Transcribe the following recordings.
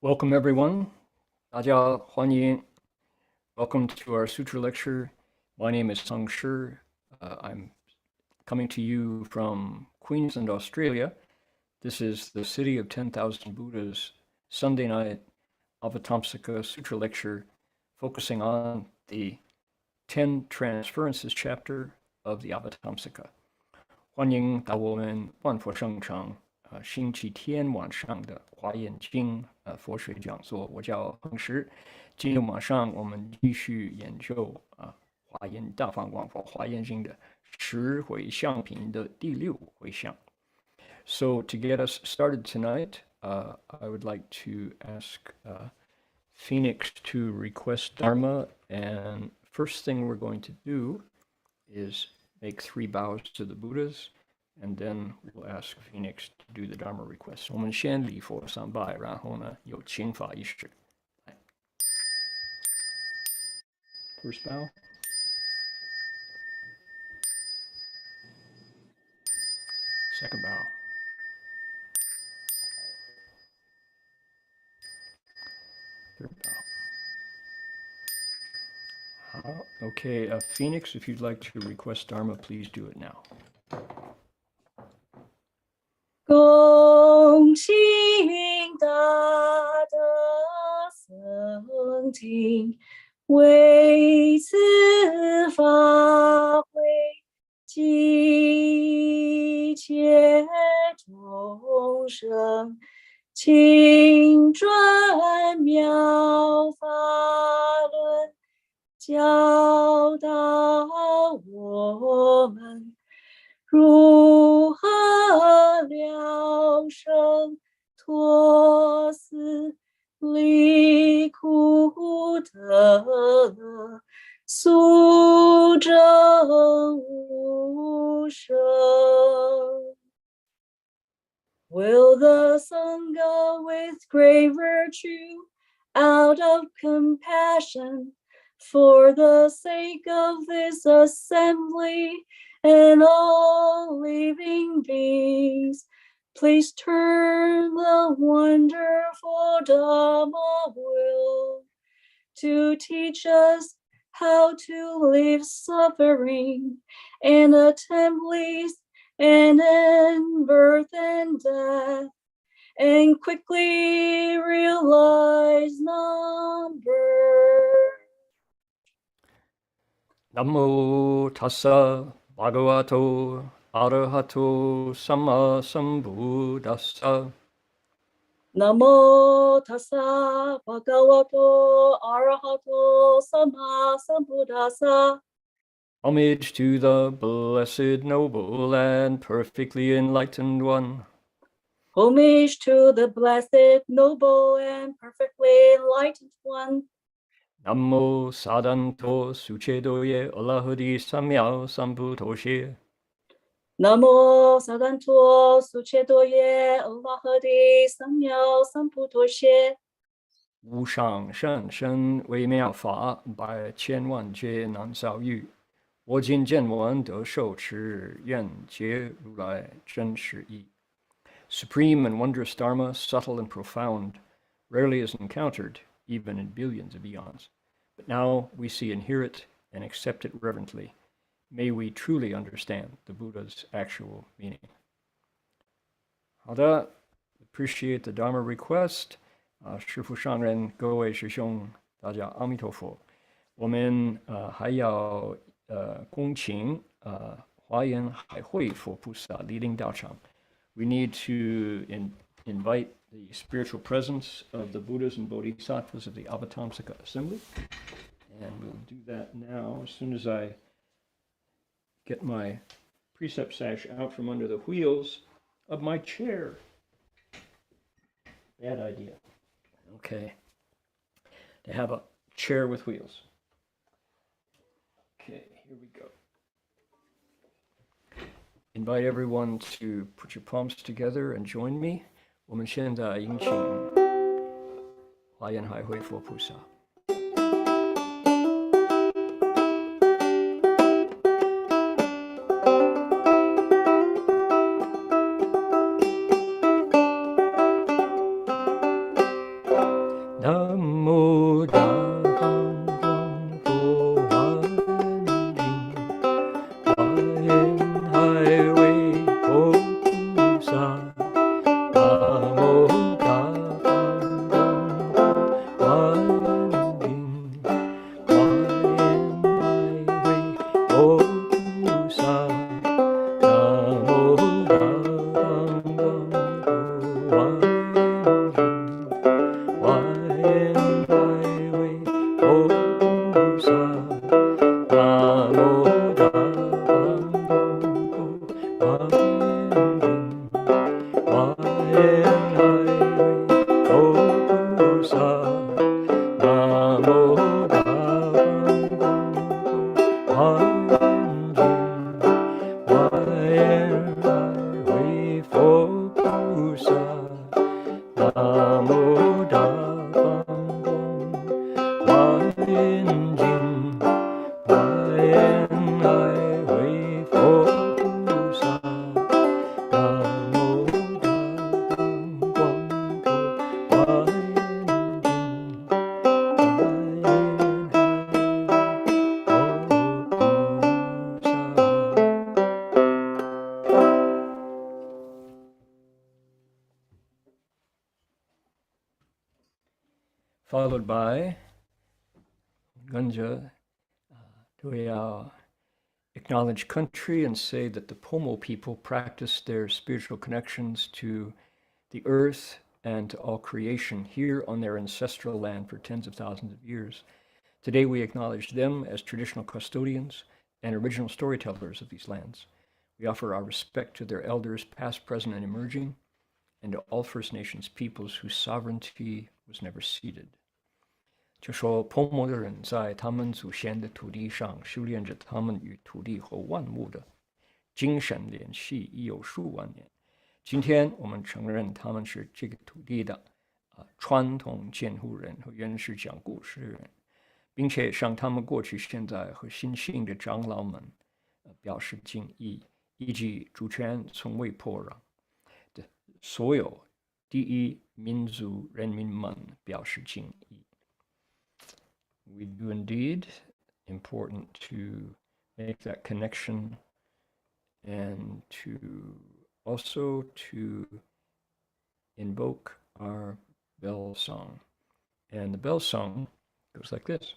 Welcome everyone. 大家欢迎. Welcome to our sutra lecture. My name is Heng Sure. I'm coming to you from Queensland, Australia. This is the City of 10,000 Buddhas Sunday night Avatamsaka Sutra lecture focusing on the Ten Transferences chapter of the Avatamsaka. 欢迎到我们万佛圣场星期天晚上的华严经佛学讲座。我叫恒实。今天晚上我们继续研究华严大放光佛华严经的十回向品的第六回向。So to get us started tonight, I would like to ask Phoenix to request Dharma, and first thing we're going to do is make 3 bows to the Buddhas, and then we'll ask Phoenix to do the Dharma request. 我们先礼佛3拜，然后呢有请法仪式。First bow. Second bow. Third bow. Okay, Phoenix, if you'd like to request Dharma, please do it now. 恭请大德僧听，为此法会，急切众生，请转妙法轮，教导我们如何了生脱死离苦得乐，速证无生。Will the Sangha with great virtue, out of compassion, for the sake of this assembly and all living beings, please turn the wonderful Dhamma will to teach us how to live suffering in assemblies and in birth and death, and quickly realize number. Namo tassa bhagavato arahato samma sambuddhassa. Namo tassa bhagavato arahato samma sambuddhassa. Homage to the blessed, noble, and perfectly enlightened one. Homage to the blessed, noble, and perfectly enlightened one. Namo sadanto suchedoye alahadi samyao sambuddhoshe. Namo sadanto suchedoye alahadi samyao sambuddhoshe. 无上甚深微妙法，百千万劫难遭遇。我今见闻得受持，愿解如来真实义。Supreme and wondrous Dharma, subtle and profound, rarely is encountered, even in billions of eons. But now we see and hear it and accept it reverently. May we truly understand the Buddha's actual meaning. 好的 appreciate the Dharma request. 师父上人，各位师兄，大家阿弥陀佛。我们还要恭请华严海会佛菩萨莅临道场。We need to invite the spiritual presence of the Buddhas and Bodhisattvas of the Avatamsaka Assembly. And we'll do that now as soon as I get my precept sash out from under the wheels of my chair. Bad idea. Okay. To have a chair with wheels. Okay, here we go. Invite everyone to put your palms together and join me. 我们现在迎请华严海会佛菩萨。followed by 跟着都要 acknowledge country and say that the Pomo people practice their spiritual connections to the earth and to all creation here on their ancestral land for tens of thousands of years. Today we acknowledge them as traditional custodians and original storytellers of these lands. We offer our respect to their elders, past, present, and emerging, and to all First Nations peoples whose sovereignty was never ceded. 就说婆摩的人在他们祖先的土地上修炼着他们与土地和万物的精神联系已有数万年。今天我们承认他们是这个土地的传统监护人和原始讲故事人，并且向他们过去、现在和新兴的长老们表示敬意，以及主权从未破让的所有第一民族人民们表示敬意。We do indeed important to make that connection and to also to invoke our bell song. And the bell song goes like this.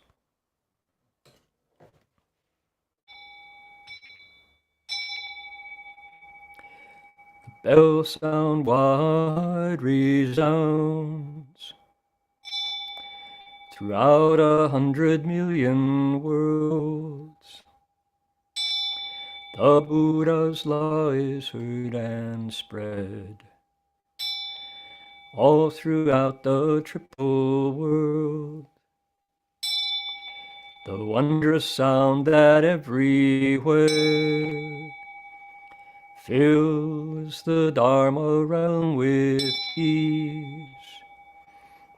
The bell sound wide resounds throughout 100 million worlds. The Buddha's law is heard and spread all throughout the triple world. The wondrous sound that everywhere fills the Dharma realm with peace.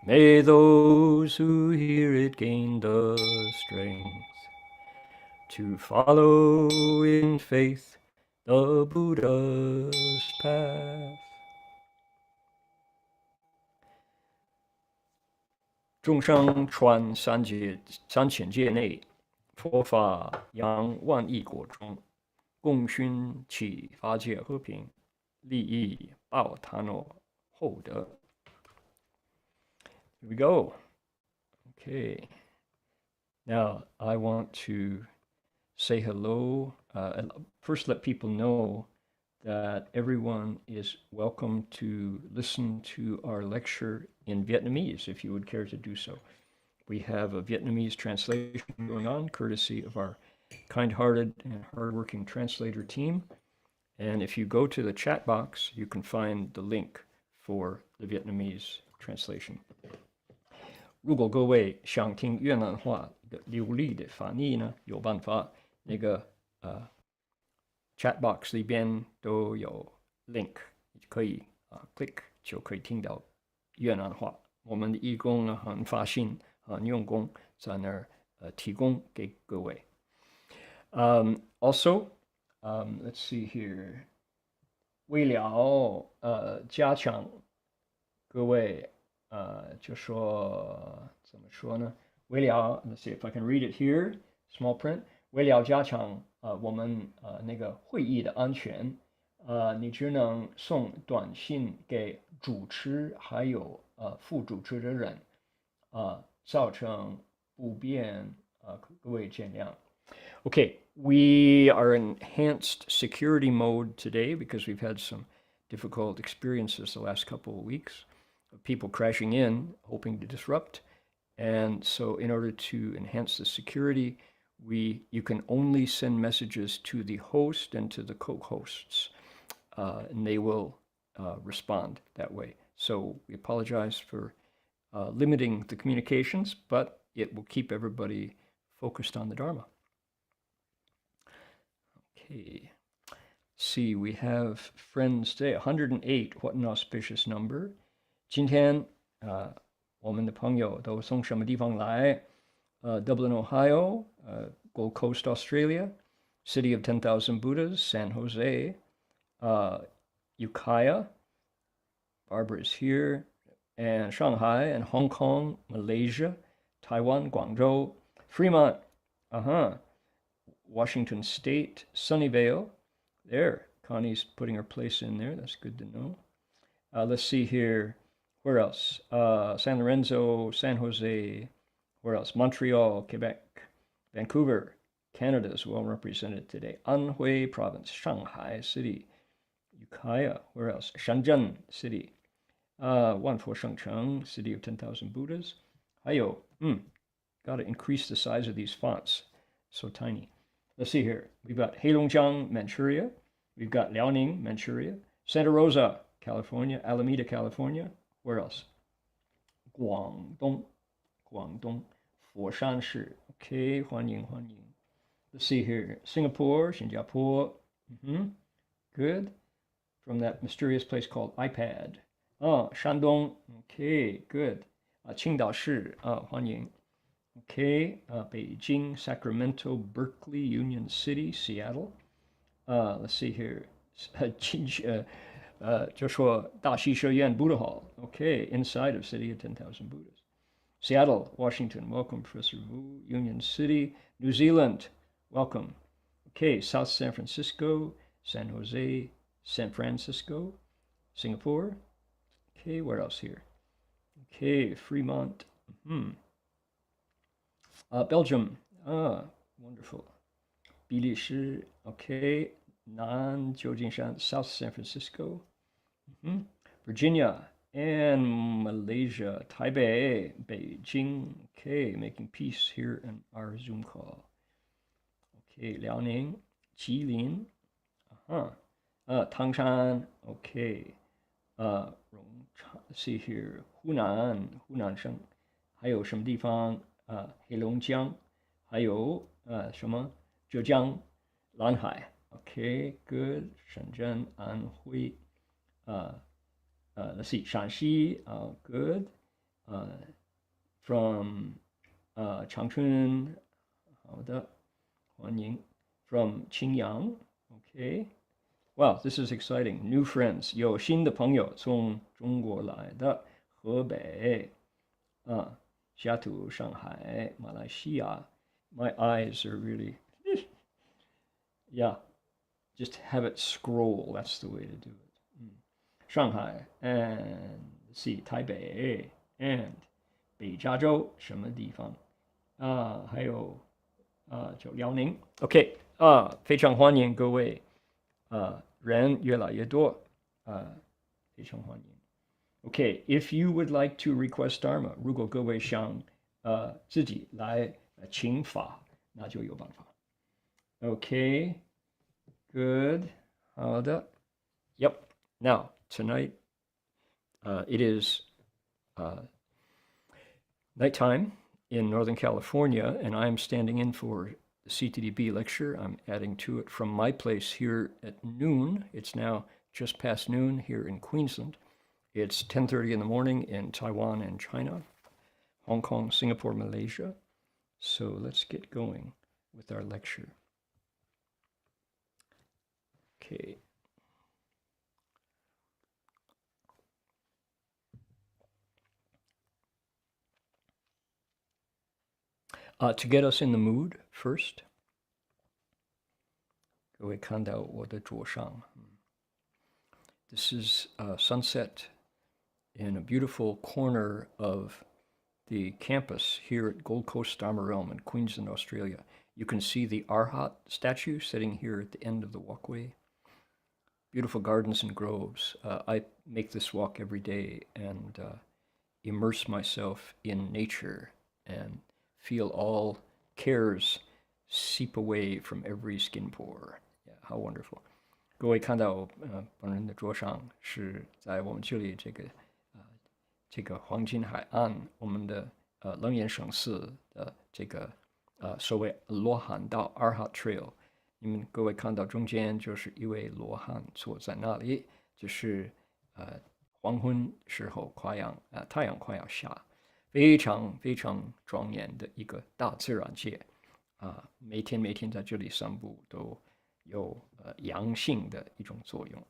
May those who hear it gain the strength to follow in faith the Buddha's path. 众生传3000界内，佛法扬万亿国中，共熏起法界和平，利益报他诺厚德。Here we go. Okay. Now I want to say hello. And first, let people know that everyone is welcome to listen to our lecture in Vietnamese, if you would care to do so. We have a Vietnamese translation going on, courtesy of our kind-hearted and hardworking translator team. And if you go to the chat box, you can find the link for the Vietnamese translation. 如果各位想听越南话的流利的翻译呢，有办法，那个chat box 里边都有 link， 可以click 就可以听到越南话。我们的义工呢很发心很用功，在那儿提供给各位。Also, let's see here. 为了加强各位就说怎么说呢？为了 let's see if I can read it here, small print. 为了加强我们那个会议的安全，你只能送短信给主持还有副主持的人，造成不便，各位见谅。Okay, we are in enhanced security mode today because we've had some difficult experiences the last couple of weeks of people crashing in, hoping to disrupt. And so in order to enhance the security, you can only send messages to the host and to the co-hosts, and they will respond that way. So we apologize for limiting the communications, but it will keep everybody focused on the Dharma. Okay, see, we have friends today, 108, what an auspicious number. 今天我们的朋友都从什么地方来？Dublin, Ohio, Gold Coast, Australia, City of 10,000 Buddhas, San Jose, Ukiah, Barbara is here, and Shanghai, and Hong Kong, Malaysia, Taiwan, Guangzhou, Fremont, Washington State, Sunnyvale, there, Connie's putting her place in there, that's good to know. Let's see here, Where else? San Lorenzo, San Jose. Where else? Montreal, Quebec, Vancouver, Canada is well represented today. Anhui Province, Shanghai City, Ukiah. Where else? Shenzhen City. Wanfo Shengcheng, City of 10,000 Buddhas. 还有, got to increase the size of these fonts. So tiny. Let's see here. We've got Heilongjiang, Manchuria. We've got Liaoning, Manchuria. Santa Rosa, California. Alameda, California. Where else? Guangdong. Foshan-shi. Okay, 欢迎. Let's see here. Singapore, Singapore. Good. From that mysterious place called iPad. Shandong. Okay, good. Qingdao-shi. 欢迎. Okay, Beijing, Sacramento, Berkeley, Union City, Seattle. Let's see here. 就说大西学院 Buddha Hall. Okay, inside of City of 10,000 Buddhas. Seattle, Washington, welcome, Professor Wu. Union City, New Zealand, welcome. Okay, South San Francisco, San Jose, San Francisco, Singapore. Okay, where else here? Okay, Fremont. Belgium. Wonderful. 比利时. Okay, Nanjingshan, South San Francisco. Virginia and Malaysia. Taipei, Beijing. Okay, making peace here in our Zoom call. Okay, Liaoning, Jilin. Tangshan. Okay. Let's see here. Hunanshan. 还有什么地方? 黑龙江, 还有什么? 浙江, 兰海. Okay, good. Shenzhen, Anhui. Let's see, Shanxi, good. From Changchun, 好的, 欢迎. From Qingyang, okay. Wow, this is exciting. New friends, 有新的朋友从中国来的, 河北, 西雅图, Shanghai, Malaysia. My eyes are really, yeah, just have it scroll. That's the way to do it. Shanghai, and let's see, Taipei, and 北加州什么地方? 还有就辽宁. Okay, 非常欢迎各位. 人越来越多. 非常欢迎. Okay, if you would like to request Dharma, 如果各位想自己来请法, 那就有办法. Okay, good. 好的. Yep. Now, tonight, it is nighttime in Northern California, and I'm standing in for the CTDB lecture. I'm adding to it from my place here at noon. It's now just past noon here in Queensland. It's 10:30 in the morning in Taiwan and China, Hong Kong, Singapore, Malaysia. So let's get going with our lecture. Okay. To get us in the mood first, 各位看到我的左上. This is sunset in a beautiful corner of the campus here at Gold Coast Dharma Realm in Queensland, Australia. You can see the Arhat statue sitting here at the end of the walkway. Beautiful gardens and groves. I make this walk every day and immerse myself in nature and feel all cares seep away from every skin pore. Yeah, how wonderful. 各位看到本人的桌上是在我们这里这个黄金海岸，我们的楞严省寺的这个所谓罗汉道 Arhat Trail。你们各位看到中间就是一位罗汉坐在那里，就是黄昏时候太阳快要下，非常非常庄严的一个大自然界每天在这里散步都有阳性的一种作用。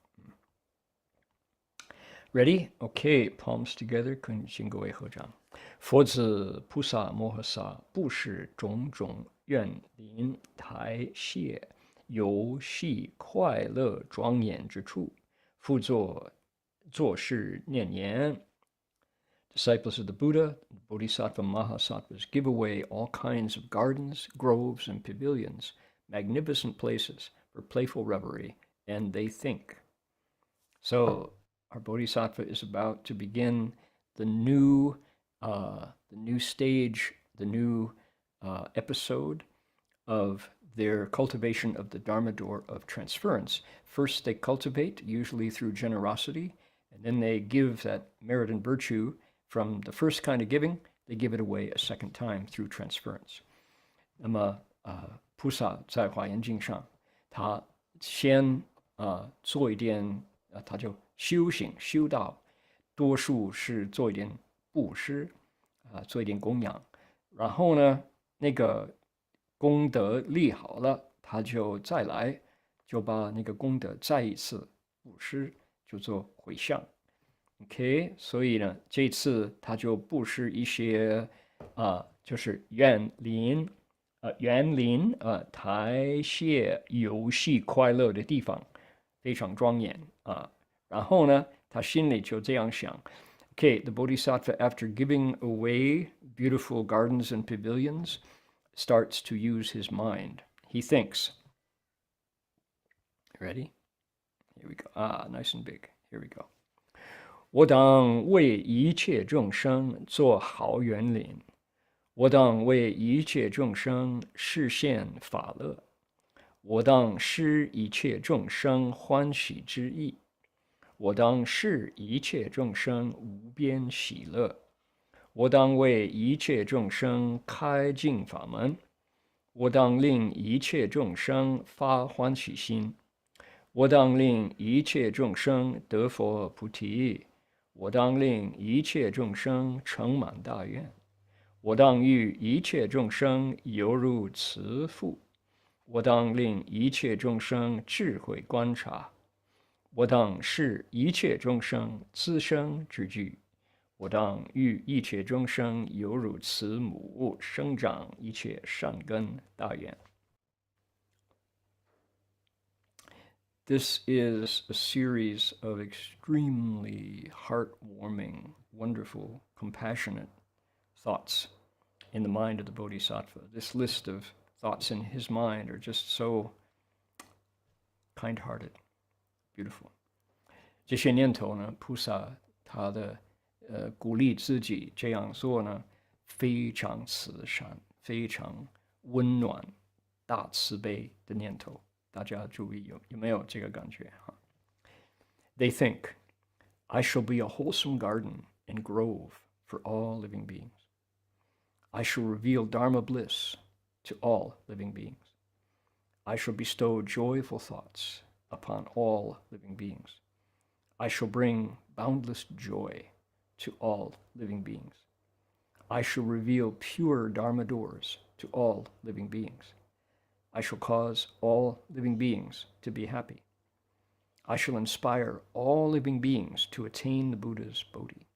Ready? Okay, palms together. 请各位合掌。佛子菩萨摩诃萨布施种种愿临台谢，游戏快乐庄严之处，复作事念言。Disciples of the Buddha, Bodhisattva Mahasattvas, give away all kinds of gardens, groves, and pavilions, magnificent places for playful revelry, and they think. So our Bodhisattva is about to begin the new stage, the new episode of their cultivation of the Dharma door of transference. First, they cultivate, usually through generosity, and then they give that merit and virtue from the first kind of giving, they give it away a second time through transference. 那么菩萨在华严经上，他先做一点他就修行修道，多数是做一点布施做一点供养，然后呢，那个功德立好了，他就再来，就把那个功德再一次布施，就做回向。OK， 所以呢，这次他就布施一些就是园林台榭游戏快乐的地方，非常庄严然后呢，他心里就这样想 Okay, the Bodhisattva, after giving away beautiful gardens and pavilions, starts to use his mind. He thinks. Ready? Here we go. Nice and big. Here we go. 我当为一切众生做好园林，我当为一切众生实现法乐，我当使一切众生欢喜之意，我当使一切众生无边喜乐，我当为一切众生开净法门，我当令一切众生发欢喜心，我当令一切众生得佛菩提，我当令一切众生成满大愿，我当欲一切众生犹如慈父，我当令一切众生智慧观察，我当使一切众生自生之具，我当欲一切众生犹如慈母，生长一切善根大愿。This is a series of extremely heartwarming, wonderful, compassionate thoughts in the mind of the Bodhisattva. This list of thoughts in his mind are just so kind-hearted, beautiful. 这些念头呢，菩萨他的鼓励自己这样做呢，非常慈善，非常温暖、大慈悲的念头。大家注意有没有这个感觉？They think, I shall be a wholesome garden and grove for all living beings. I shall reveal Dharma bliss to all living beings. I shall bestow joyful thoughts upon all living beings. I shall bring boundless joy to all living beings. I shall reveal pure Dharma doors to all living beings. I shall cause all living beings to be happy. I shall inspire all living beings to attain the Buddha's Bodhi.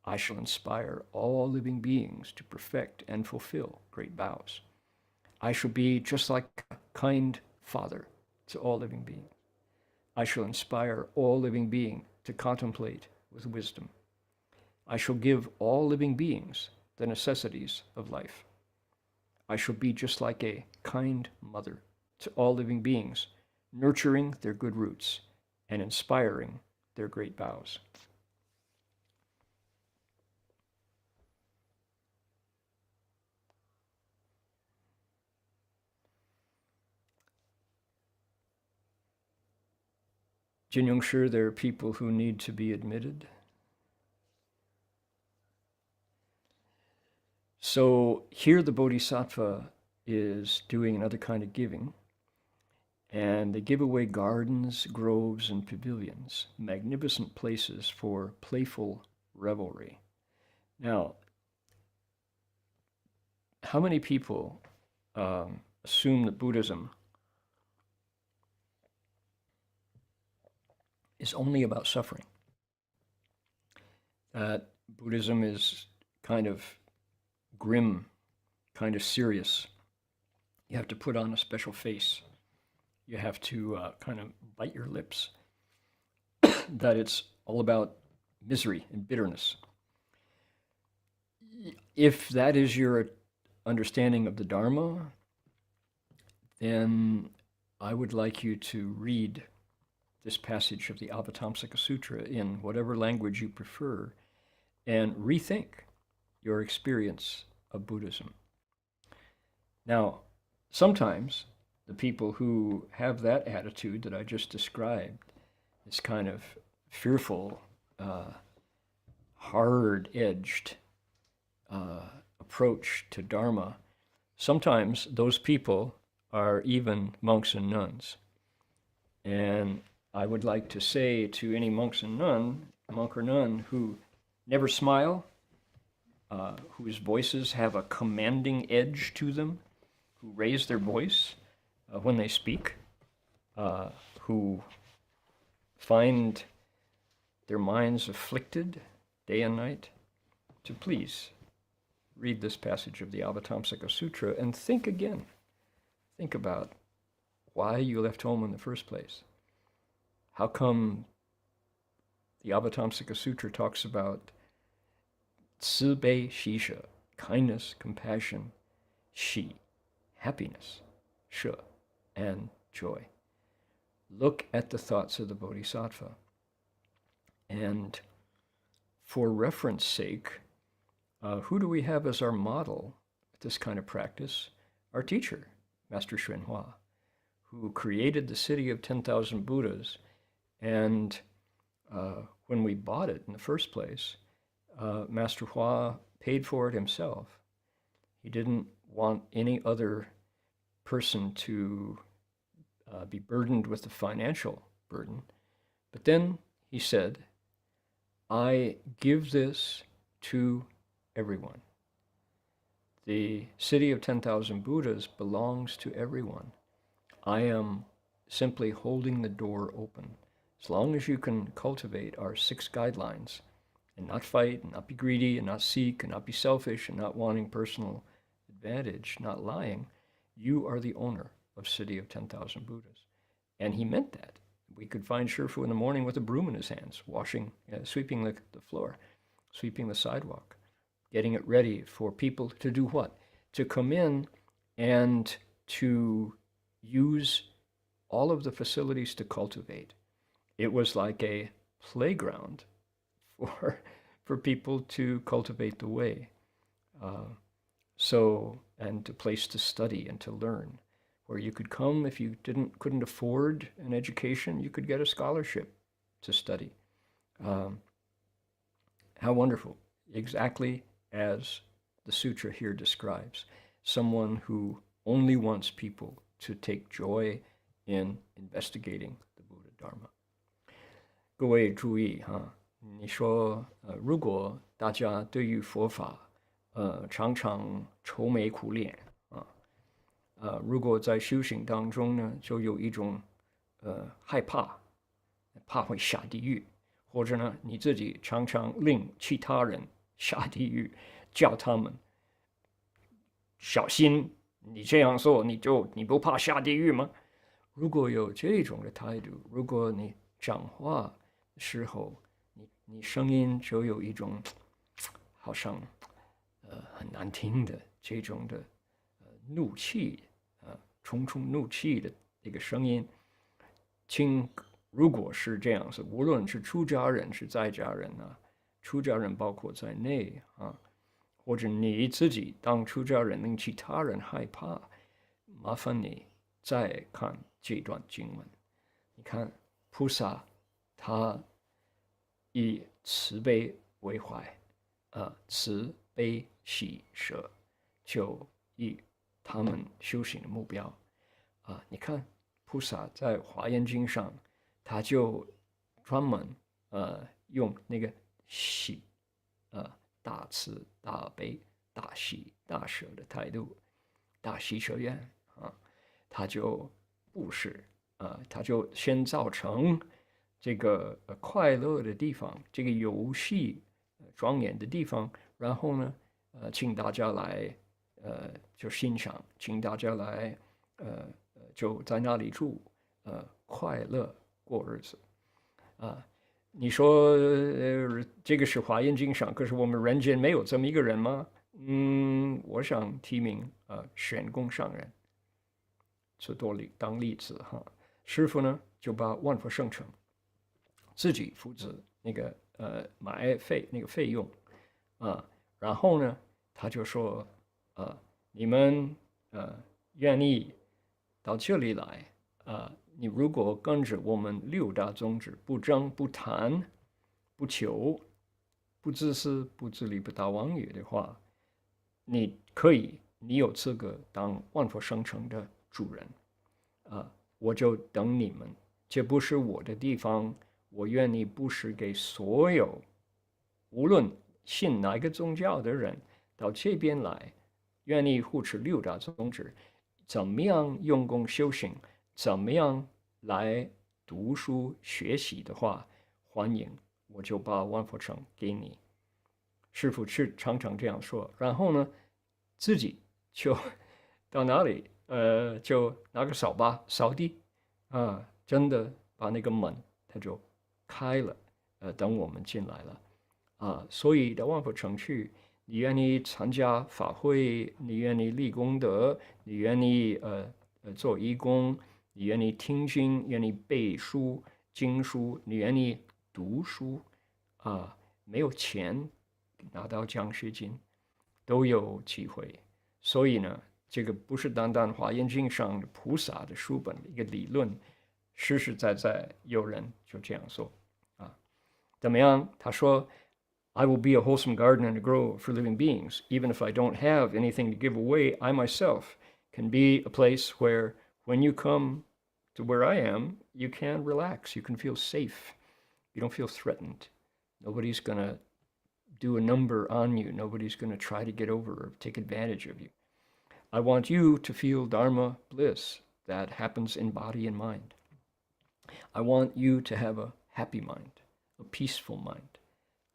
I shall inspire all living beings to perfect and fulfill great vows. I shall be just like a kind father to all living beings. I shall inspire all living beings to contemplate with wisdom. I shall give all living beings the necessities of life. I shall be just like a kind mother to all living beings, nurturing their good roots and inspiring their great vows. Heng Sure, there are people who need to be admitted. So here the Bodhisattva is doing another kind of giving, and they give away gardens, groves, and pavilions, magnificent places for playful revelry. Now, how many people assume that Buddhism is only about suffering? That Buddhism is kind of grim, kind of serious. You have to put on a special face. You have to kind of bite your lips. That it's all about misery and bitterness. if that is your understanding of the Dharma, then I would like you to read this passage of the Avatamsaka Sutra in whatever language you prefer and rethink your experience of Buddhism. Now, sometimes the people who have that attitude that I just described, this kind of fearful, hard-edged approach to Dharma, sometimes those people are even monks and nuns. And I would like to say to any monk or nun who never smile, whose voices have a commanding edge to them, who raise their voice when they speak, who find their minds afflicted day and night, to please read this passage of the Avatamsaka Sutra and think again. Think about why you left home in the first place. How come the Avatamsaka Sutra talks about 慈悲喜舍, kindness, compassion, 喜, happiness, 舍, and joy. Look at the thoughts of the Bodhisattva. And for reference sake, who do we have as our model at this kind of practice? Our teacher, Master Xuanhua, who created the city of 10,000 Buddhas. And when we bought it in the first place, Master Hua paid for it himself. He didn't want any other person to be burdened with the financial burden. But then he said, I give this to everyone. The city of 10,000 Buddhas belongs to everyone. I am simply holding the door open. As long as you can cultivate our 6 guidelines and not fight, and not be greedy, and not seek, and not be selfish, and not wanting personal advantage, not lying, you are the owner of City of 10,000 Buddhas. And he meant that. We could find Shifu in the morning with a broom in his hands, sweeping the floor, sweeping the sidewalk, getting it ready for people to do what? To come in and to use all of the facilities to cultivate. It was like a playground for people to cultivate the way. And a place to study and to learn, where you could come if you couldn't afford an education, you could get a scholarship to study. How wonderful, exactly as the sutra here describes, someone who only wants people to take joy in investigating the Buddha Dharma. 各位注意哈，你说如果大家对于佛法常常愁眉苦脸如果在修行当中呢，就有一种害怕，怕会下地狱，或者呢，你自己常常令其他人下地狱，叫他们小心，你这样做你不怕下地狱吗？如果有这种的态度，如果你讲话的时候，你声音就有一种好像很难听的这种的怒气冲冲怒气的这个声音，如果是这样子，无论是出家人是在家人出家人包括在内或者你自己当出家人令其他人害怕，麻烦你再看这段经文。你看菩萨他以慈悲为怀慈悲喜舍就以他们修行的目标你看菩萨在华严经上他就专门用那个喜大慈大悲大喜大舍的态度，大喜舍愿他就布施他就先造成这个快乐的地方，这个游戏庄严的地方，然后呢请大家来就欣赏，请大家来就在那里住快乐过日子你说这个是华严经上，可是我们人间没有这么一个人吗？我想提名玄公上人做当例子哈。师父呢就把万佛圣城自己负责那个买那个费用然后呢他就说你们愿意到这里来你如果跟着我们六大宗旨，不争不谈不求不自私不自利不打妄语的话，你有资格当万佛圣城的主人我就等你们，这不是我的地方，我愿意布施给所有无论信哪个宗教的人到这边来，愿意护持六大宗旨，怎么样用功修行，怎么样来读书学习的话，欢迎，我就把万佛城给你。师父是常常这样说，然后呢，自己就到哪里就拿个扫把扫地真的把那个门它就开了等我们进来了所以到万佛城去，你愿意参加法会，你愿意立功德，你愿意做义工，你愿意听经，愿意背书经书，你愿意读书没有钱拿到奖学金都有机会。所以呢，这个不是单单华严经上的菩萨的书本的一个理论，实实在在有人就这样说怎么样？他说I will be a wholesome garden and a grove for living beings. Even if I don't have anything to give away, I myself can be a place where when you come to where I am, you can relax, you can feel safe, you don't feel threatened. Nobody's going to do a number on you. Nobody's going to try to get over or take advantage of you. I want you to feel Dharma bliss that happens in body and mind. I want you to have a happy mind, a peaceful mind,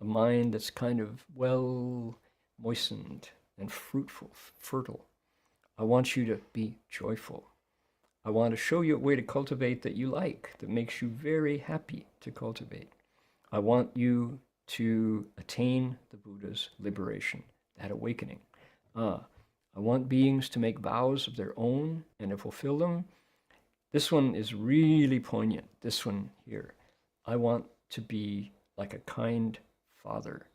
a mind that's kind of well moistened and fruitful, fertile. I want you to be joyful. I want to show you a way to cultivate that you like, that makes you very happy to cultivate. I want you to attain the Buddha's liberation, that awakening. I want beings to make vows of their own and to fulfill them. This one is really poignant, this one here. I want to be like a kind father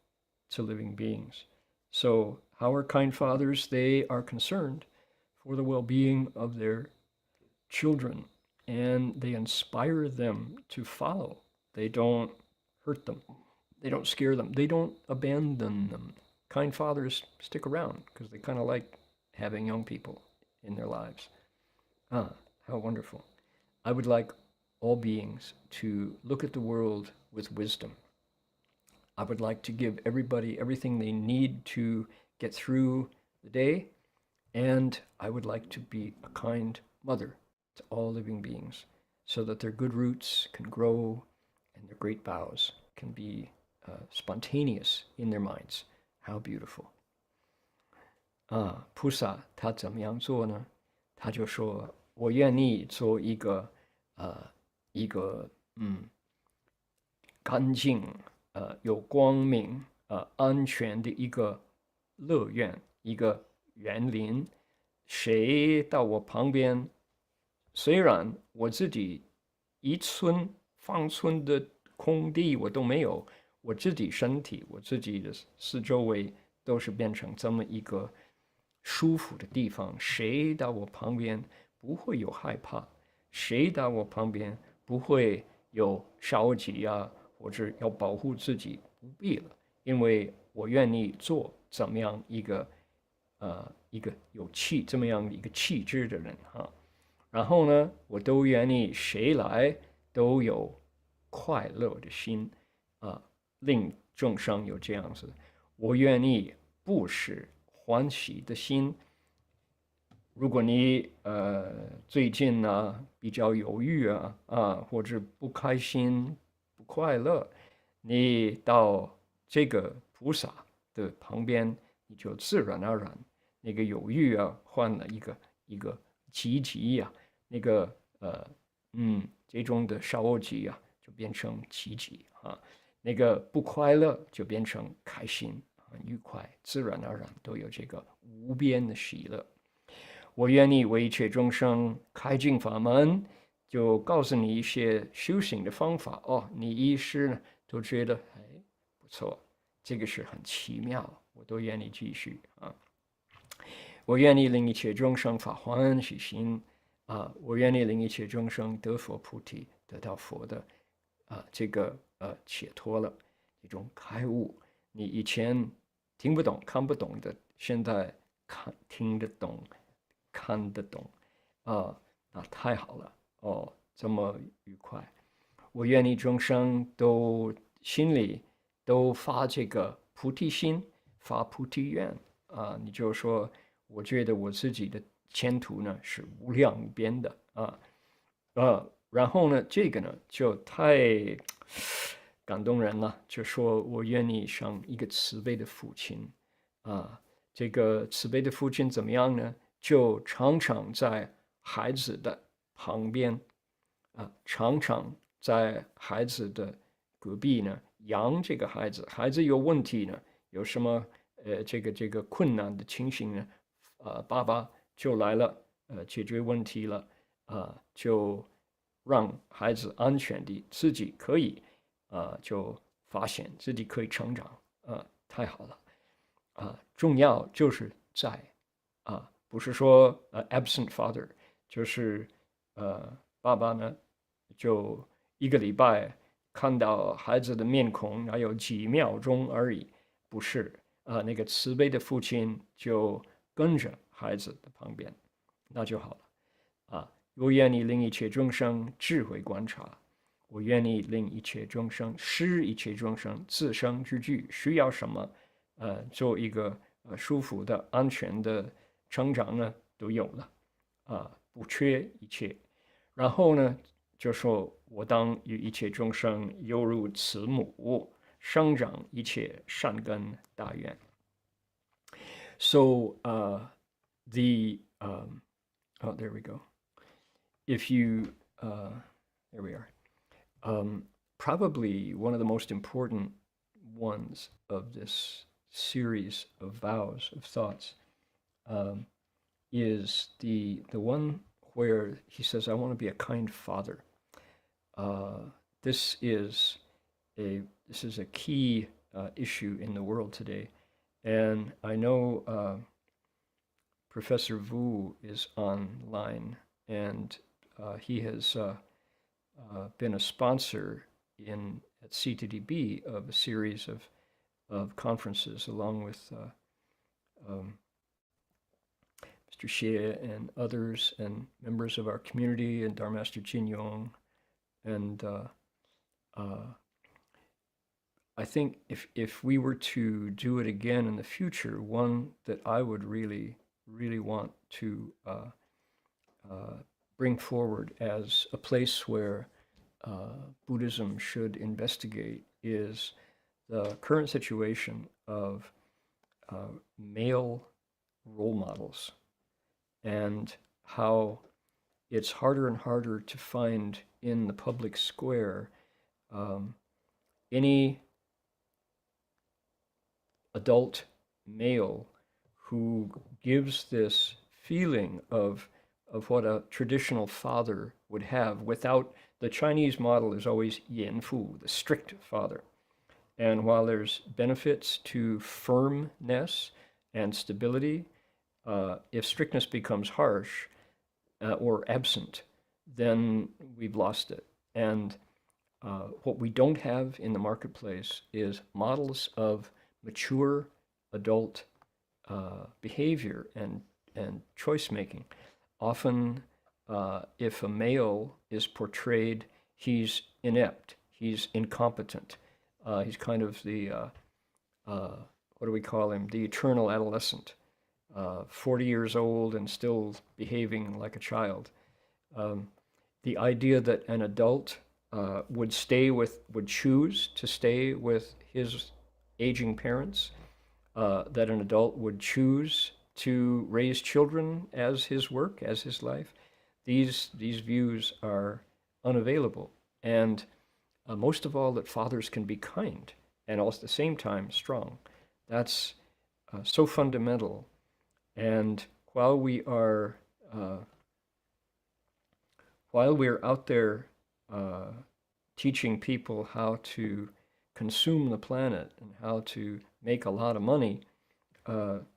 to living beings. So how are kind fathers? They are concerned for the well-being of their children, and they inspire them to follow. They don't hurt them. They don't scare them. They don't abandon them. Kind fathers stick around because they kind of like having young people in their lives. How wonderful. I would like all beings to look at the world with wisdom. I would like to give everybody everything they need to get through the day, and I would like to be a kind mother to all living beings so that their good roots can grow and their great vows can be spontaneous in their minds. How beautiful. 菩萨他怎么样做呢？他就说我愿意做一个干净有光明安全的一个乐园，一个园林。谁到我旁边，虽然我自己一寸方寸的空地我都没有，我自己身体我自己的四周围都是变成这么一个舒服的地方，谁到我旁边不会有害怕，谁到我旁边不会有着急或者要保护自己，不必了，因为我愿意做怎么样一个有这么样一个气质的人然后呢，我都愿意谁来都有快乐的心令众生有这样子，我愿意布施欢喜的心。如果你最近比较犹豫或者不开心不快乐，你到这个菩萨的旁边，你就自然而然那个犹豫换了一个积极那个这种的着急就变成积极啊，那个不快乐就变成开心，很愉快，自然而然都有这个无边的喜乐。我愿意为一切众生开尽法门，就告诉你一些修行的方法哦。你一时呢都觉得哎不错，这个是很奇妙，我都愿意继续啊。我愿意令一切众生发欢喜心啊！我愿意令一切众生得佛菩提，得到佛的这个解脱了，一种开悟。你以前听不懂、看不懂的，现在听得懂、看得懂那太好了哦，这么愉快。我愿意众生都心里都发这个菩提心，发菩提愿你就说，我觉得我自己的前途呢是无量无边的然后呢，这个呢就太感动人了，就说我愿意像一个慈悲的父亲这个慈悲的父亲怎么样呢？就常常在孩子的旁边常常在孩子的隔壁呢养这个孩子，孩子有问题呢，有什么这个困难的情形呢，爸爸就来了，解决问题了，就让孩子安全地自己可以就发现自己可以成长，太好了重要就是在不是说absent father，就是爸爸呢就一个礼拜看到孩子的面孔还有几秒钟而已，不是那个慈悲的父亲就跟着孩子的旁边，那就好了我愿意令一切众生智慧观察，我愿意令一切众生施一切众生自生之具，需要什么做一个舒服的安全的成长呢都有了不缺一切。然后呢就说我当与一切众生犹如慈母，生长一切善根大愿。So there we go. If you there we are. Probably one of the most important ones of this series of vows, of thoughts, is the one where he says, I want to be a kind father. This is a key issue in the world today. And I know Professor Vu is online, and he has been a sponsor at CTDB of a series of conferences, along with Mr. Xie and others, and members of our community, and our Master Jin Yong. And I think if we were to do it again in the future, one that I would really want to bring forward as a place where Buddhism should investigate is the current situation of male role models, and how it's harder and harder to find in the public square any adult male who gives this feeling of what a traditional father would have without. The Chinese model is always Yan Fu, the strict father. And while there's benefits to firmness and stability, if strictness becomes harsh or absent, then we've lost it. And what we don't have in the marketplace is models of mature adult behavior and choice making. Often, if a male is portrayed, he's inept, he's incompetent, he's kind of the, what do we call him, the eternal adolescent, 40 years old and still behaving like a child. The idea that an adult would choose to stay with his aging parents, that an adult would choose to raise children as his work, as his life, these views are unavailable. And most of all, that fathers can be kind and also at the same time strong. That's so fundamental. And while we're out there teaching people how to consume the planet and how to make a lot of money,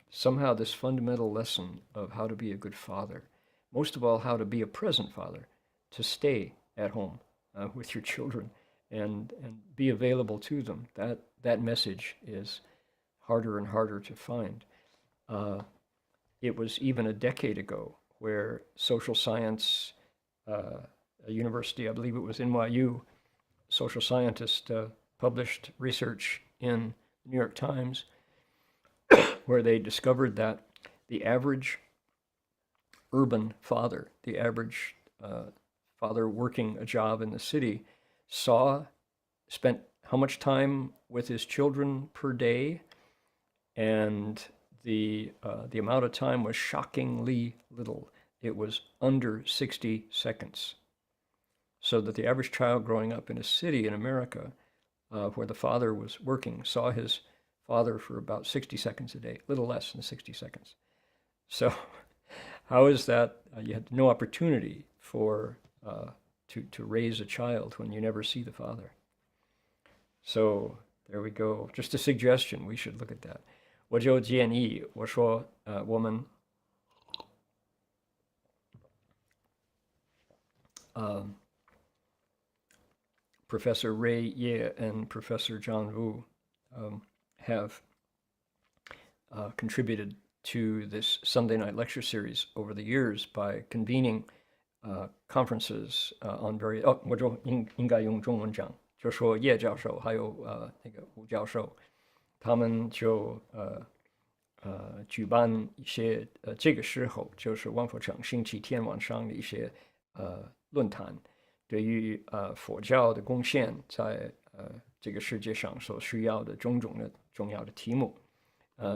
somehow this fundamental lesson of how to be a good father, most of all, how to be a present father, to stay at home with your children and be available to them. That message is harder and harder to find. It was even a decade ago where social science, a university, I believe it was NYU, social scientist published research in the New York Times where they discovered that the average urban father, the average father working a job in the city, spent how much time with his children per day, and the amount of time was shockingly little. It was under 60 seconds. So that the average child growing up in a city in America where the father was working saw his father for about 60 seconds a day, a little less than 60 seconds. So how is that? You had no opportunity to raise a child when you never see the father. So there we go. Just a suggestion. We should look at that. 我就建议我说我们Professor Ray Ye and Professor John Wu have contributed to this Sunday night lecture series over the years by convening conferences on various. 我就应该用中文讲，就说叶教授还有那个吴教授，他们就举办一些这个时候就是万佛城星期天晚上的一些论坛。对于佛教的贡献在这个世界上所需要的种种的重要的题目，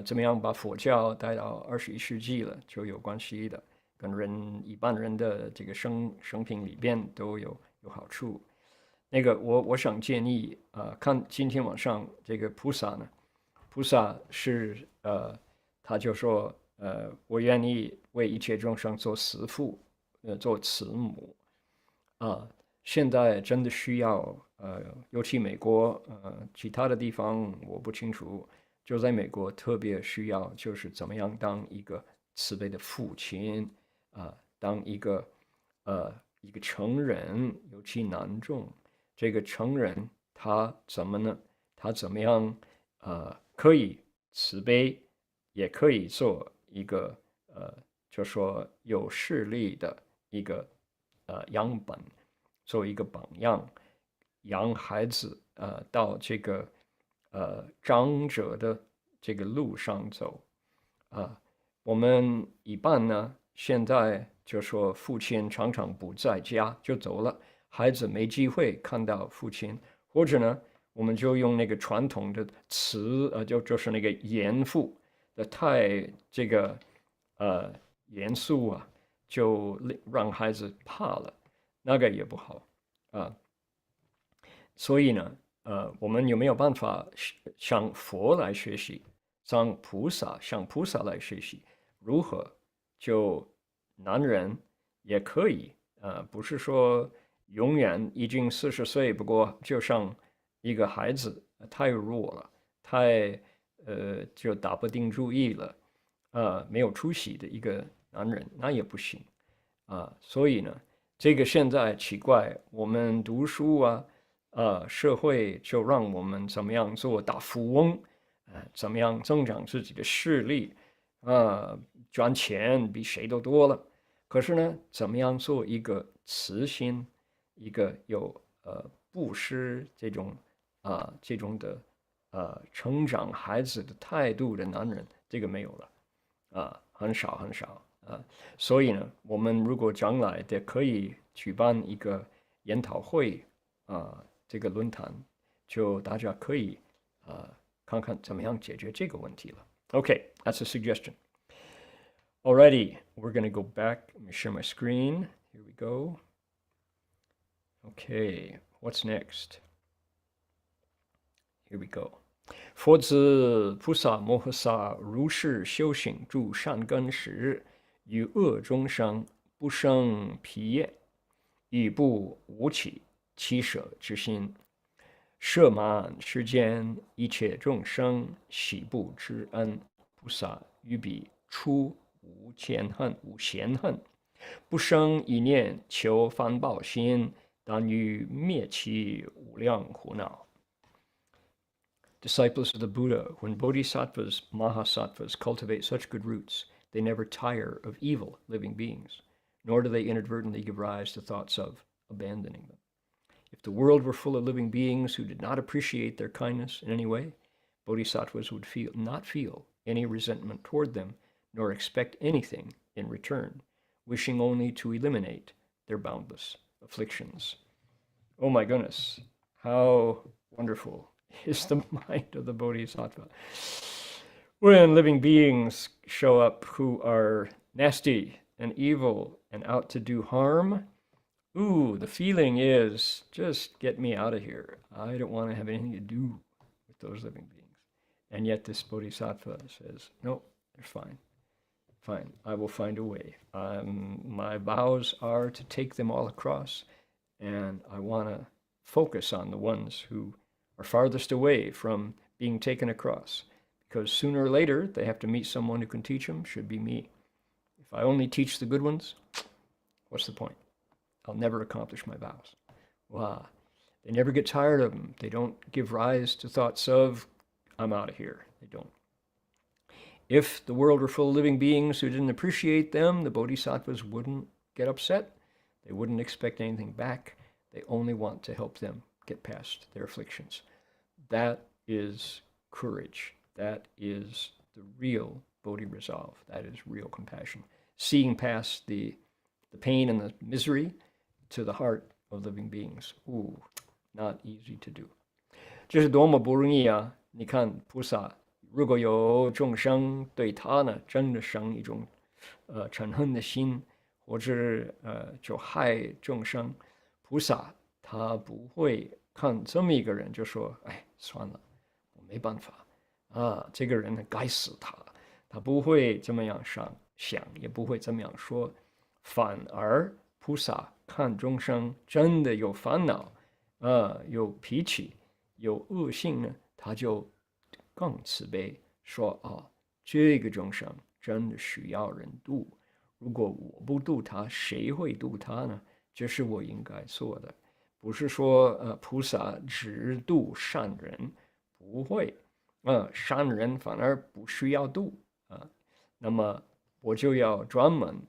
怎么样把佛教带到21世纪了，就有关系的，跟一般人的这个生平里边都有好处。那个我想建议看今天晚上这个菩萨呢，菩萨是他就说我愿意为一切众生做慈父，做慈母现在真的需要尤其美国其他的地方我不清楚，就在美国特别需要就是怎么样当一个慈悲的父亲当一个成人，尤其男众。这个成人他怎么呢？他怎么样可以慈悲，也可以做一个就说有势力的一个样本，做一个榜样，让孩子到这个长者的这个路上走我们一般呢，现在就说父亲常常不在家就走了，孩子没机会看到父亲，或者呢，我们就用那个传统的词就是那个严父的太这个严肃就让孩子怕了，那个也不好所以呢我们有没有办法向佛来学习，向菩萨来学习，如何就男人也可以不是说永远已经40岁，不过就像一个孩子太弱了，太就打不定主意了没有出息的一个男人，那也不行所以呢这个现在奇怪，我们读书社会就让我们怎么样做大富翁怎么样增长自己的势力赚钱比谁都多了，可是呢怎么样做一个慈心，一个有布施这种的成长孩子的态度的男人，这个没有了很少所以呢我们如果将来的可以举办一个研讨会这个论坛，就大家可以看看怎么样解决这个问题了。Okay, that's a suggestion. Alrighty, we're going to go back. Let me share my screen. Here we go. Okay, what's next? Here we go. 佛子菩萨摩诃萨如是修行诸善根时，于恶众生不生疲厌，亦不无起七舍之心，摄满世间一切众生喜不知恩。菩萨于彼出无嫌恨，不生一念求翻报心，但于灭其无量苦恼。Disciples of the Buddha, when bodhisattvas, mahasattvas, cultivate such good roots, they never tire of evil living beings, nor do they inadvertently give rise to thoughts of abandoning them. If the world were full of living beings who did not appreciate their kindness in any way, bodhisattvas would not feel any resentment toward them, nor expect anything in return, wishing only to eliminate their boundless afflictions. Oh my goodness, how wonderful is the mind of the bodhisattva. When living beings show up who are nasty and evil and out to do harm, the feeling is, just get me out of here. I don't want to have anything to do with those living beings. And yet this bodhisattva says, no, they're fine. Fine, I will find a way. My vows are to take them all across, and I want to focus on the ones who are farthest away from being taken across, because sooner or later they have to meet someone who can teach them. Should be me. If I only teach the good ones, what's the point? I'll never accomplish my vows. Wow. They never get tired of them. They don't give rise to thoughts of, I'm out of here. They don't. If the world were full of living beings who didn't appreciate them, the bodhisattvas wouldn't get upset. They wouldn't expect anything back. They only want to help them get past their afflictions. That is courage. That is the real Bodhi resolve. That is real compassion. Seeing past the pain and the misery to the heart of living beings. Not easy to do. 这是多么不容易啊！你看菩萨，如果有众生对他呢，真的生一种嗔恨的心，或者就害众生，菩萨他不会看这么一个人就说，哎，算了，我没办法啊，这个人该死他。他不会这么样想，也不会这么样说。反而菩萨看众生真的有烦恼，有脾气，有恶性呢，他就更慈悲，说这个众生真的需要人度。如果我不度他，谁会度他呢？这是我应该做的。不是说菩萨只度善人，不会，善人反而不需要度那么我就要专门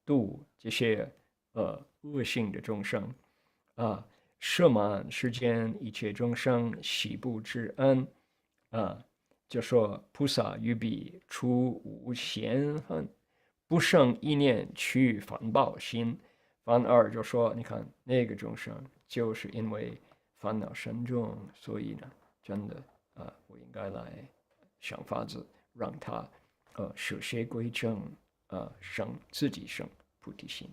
度这些恶性的众生摄满世间一切众生喜不知恩就说菩萨于彼出无嫌恨，不生一念去反报心。反而就说，你看那个众生就是因为烦恼深重，所以呢，真的我应该来想法子让他舍邪归正自己生菩提心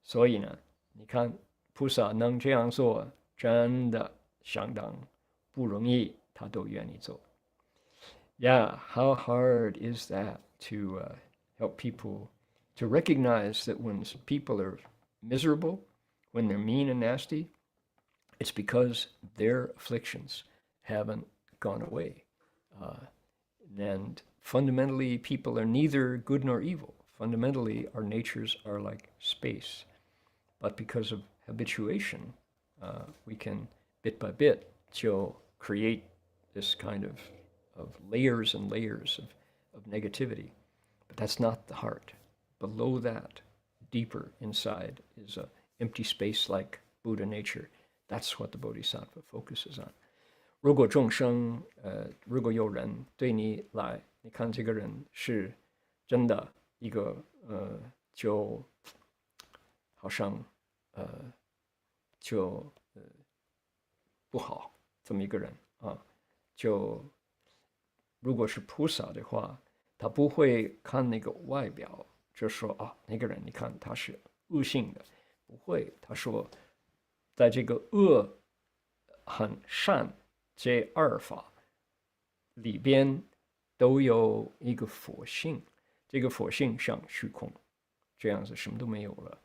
所以呢，你看菩萨能这样做，真的相当不容易，他都愿意做。Yeah, how hard is that to help people to recognize that when people are miserable, when they're mean and nasty, it's because their afflictions haven't gone away. And fundamentally, people are neither good nor evil. Fundamentally, our natures are like space. But because of habituation, we can, bit by bit, to create this kind of layers and layers of negativity. But that's not the heart. Below that, deeper inside, is an empty space like Buddha nature. That's what the Bodhisattva focuses on. 如果众生如果有人对你来，你看这个人是真的一个就好像就不好这么一个人就如果是菩萨的话，他不会看那个外表，就说那个人你看他是恶性的，不会，他说在这个恶很善这二法里边都有一个佛性，这个佛性像虚空，这样子什么都没有了。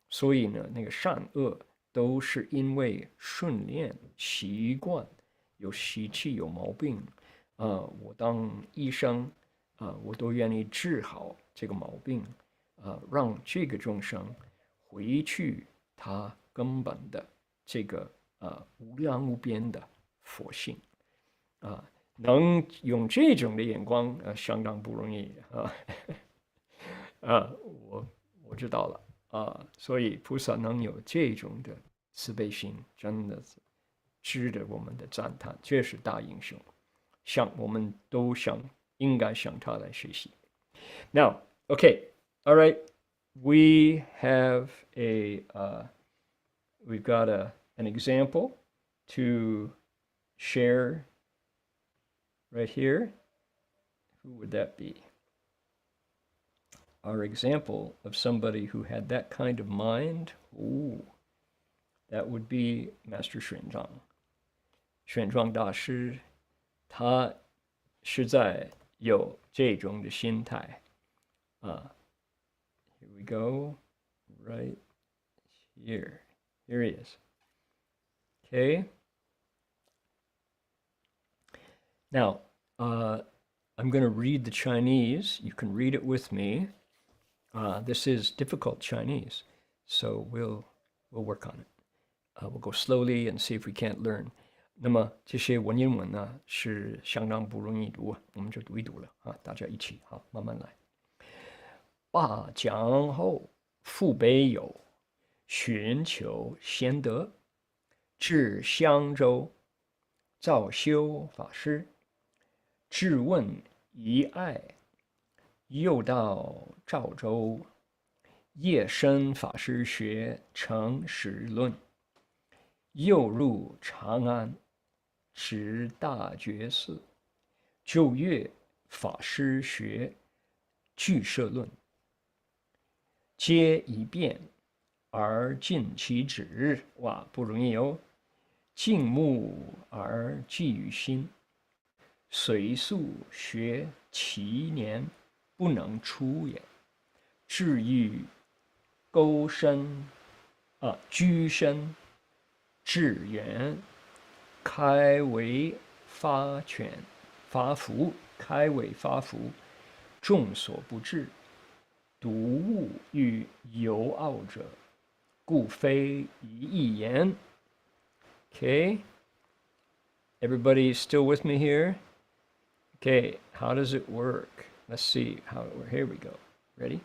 所以呢，那个善恶都是因为训练习惯，有习气有毛病我当医生我都愿意治好这个毛病让这个众生回去他根本的这个无量无边的佛性能用这种的眼光相当不容易我知道了所以菩萨能有这种的慈悲心，真的是值得我们的赞叹，这是大英雄，我们都应该向他来学习。Now, okay, all right, we've got an example to share right here. Who would that be? Our example of somebody who had that kind of mind. Ooh, that would be Master 玄奘。玄奘大师，他实在有这种的心态Here we go, right here. Here he is. Okay. Now, I'm going to read the Chinese. You can read it with me. This is difficult Chinese, so we'll work on it. We'll go slowly and see if we can't learn. 那么这些文言文呢是相当不容易读，我们就读一读了大家一起慢慢来。罢讲后复北有，寻求贤德，至襄州，造修法师，质问疑碍，又到赵州，夜深法师学成实论，又入长安，持大觉寺，就阅法师学俱舍论，皆一变而尽其旨。哇，不容易哦！静目而记于心，随宿学其年，不能出也。至于钩身居身，至远，开为发福，开为发福，众所不至。独悟于游傲者，故非一言。Okay, everybody still with me here? Okay, how does it work? Let's see how it works. Here we go. Ready?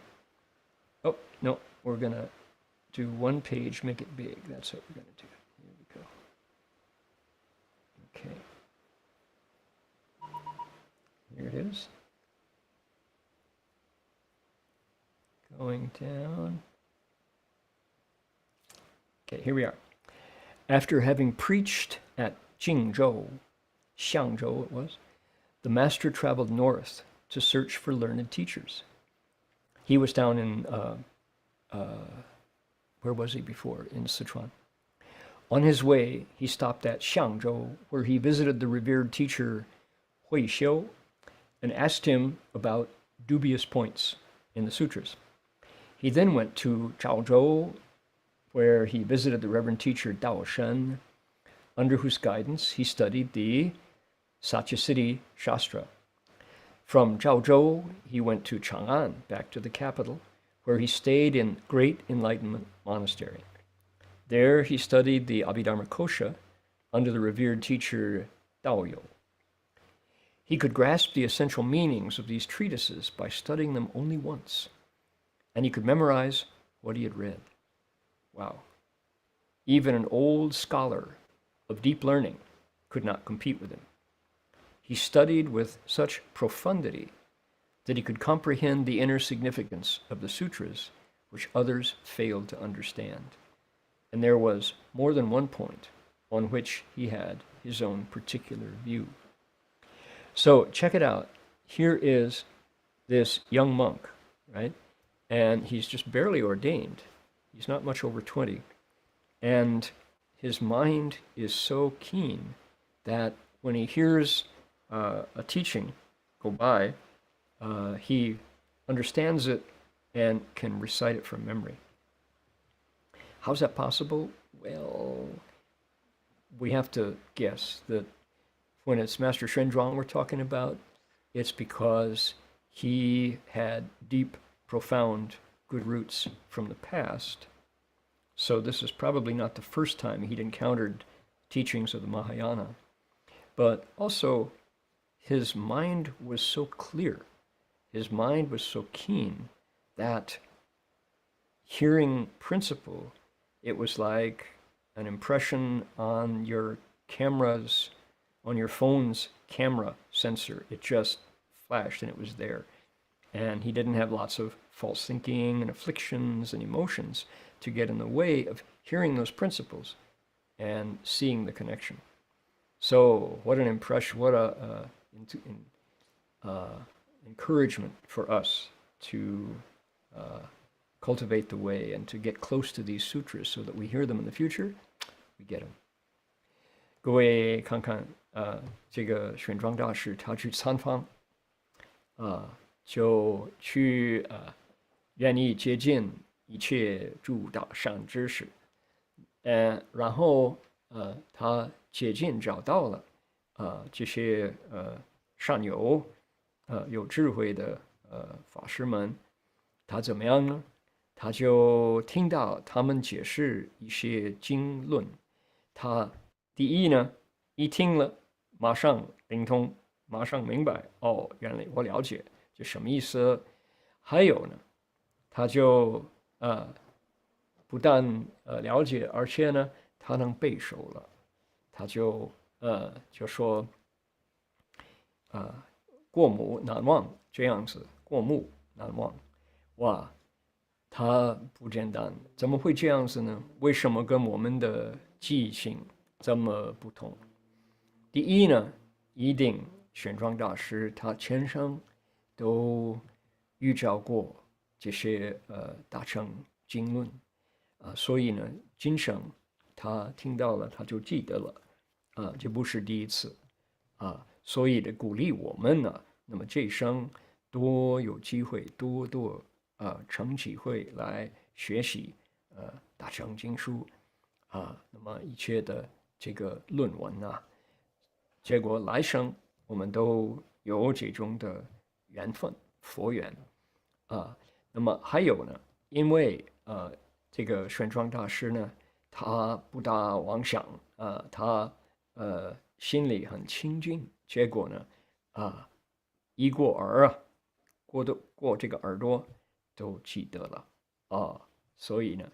Oh, no, we're going to do one page, make it big. That's what we're going to do. Here we go. Okay. Here it is. Going down. Okay, here we are. After having preached at Jingzhou, Xiangzhou it was, the master traveled north to search for learned teachers. He was down in, where was he before? In Sichuan. On his way, he stopped at Xiangzhou, where he visited the revered teacher Hui Xiu and asked him about dubious points in the sutras. He then went to Zhaozhou, where he visited the Reverend Teacher Dao Shen, under whose guidance he studied the Satyasiddhi Shastra. From Zhaozhou, he went to Chang'an, back to the capital, where he stayed in Great Enlightenment Monastery. There he studied the Abhidharma Kosha under the revered teacher Dao Yo. He could grasp the essential meanings of these treatises by studying them only once, and he could memorize what he had read. Wow. Even an old scholar of deep learning could not compete with him. He studied with such profundity that he could comprehend the inner significance of the sutras, which others failed to understand. And there was more than one point on which he had his own particular view. So check it out. Here is this young monk, right? And he's just barely ordained. He's not much over 20. And his mind is so keen that when he hears a teaching go by, he understands it and can recite it from memory. How's that possible? Well, we have to guess that when it's Master Xuanzhuang we're talking about, it's because he had deep, profound, good roots from the past. So this is probably not the first time he'd encountered teachings of the Mahayana. But also, his mind was so clear, his mind was so keen that hearing principle, it was like an impression on your camera's, on your phone's camera sensor. It just flashed and it was there. And he didn't have lots of false thinking and afflictions and emotions to get in the way of hearing those principles and seeing the connection. So what an impression, what a encouragement for us to cultivate the way and to get close to these sutras so that we hear them in the future, we get them. 各位看看这个玄奘大师他去参访就去愿意接近一切诸大善知识然后他接近找到了这些善友有智慧的法师们，他怎么样呢？他就听到他们解释一些经论，他第一呢，一听了马上灵通，马上明白，哦，原来我了解这什么意思。还有呢，他就不但了解，而且呢，他能背熟了，他就说过目难忘这样子，过目难忘，哇！它不简单，怎么会这样子呢？为什么跟我们的记性这么不同？第一呢，一定玄奘大师他前生都遇着过这些大乘经论所以呢，今生他听到了，他就记得了这不是第一次所以的鼓励我们呢，那么这一生多有机会，多乘机会来学习大乘经书那么一切的这个论文结果来生我们都有这种的缘分，佛缘那么还有呢，因为这个玄奘大师呢，他不大妄想他心里很清净，结果呢一过耳过这个耳朵都记得了所以呢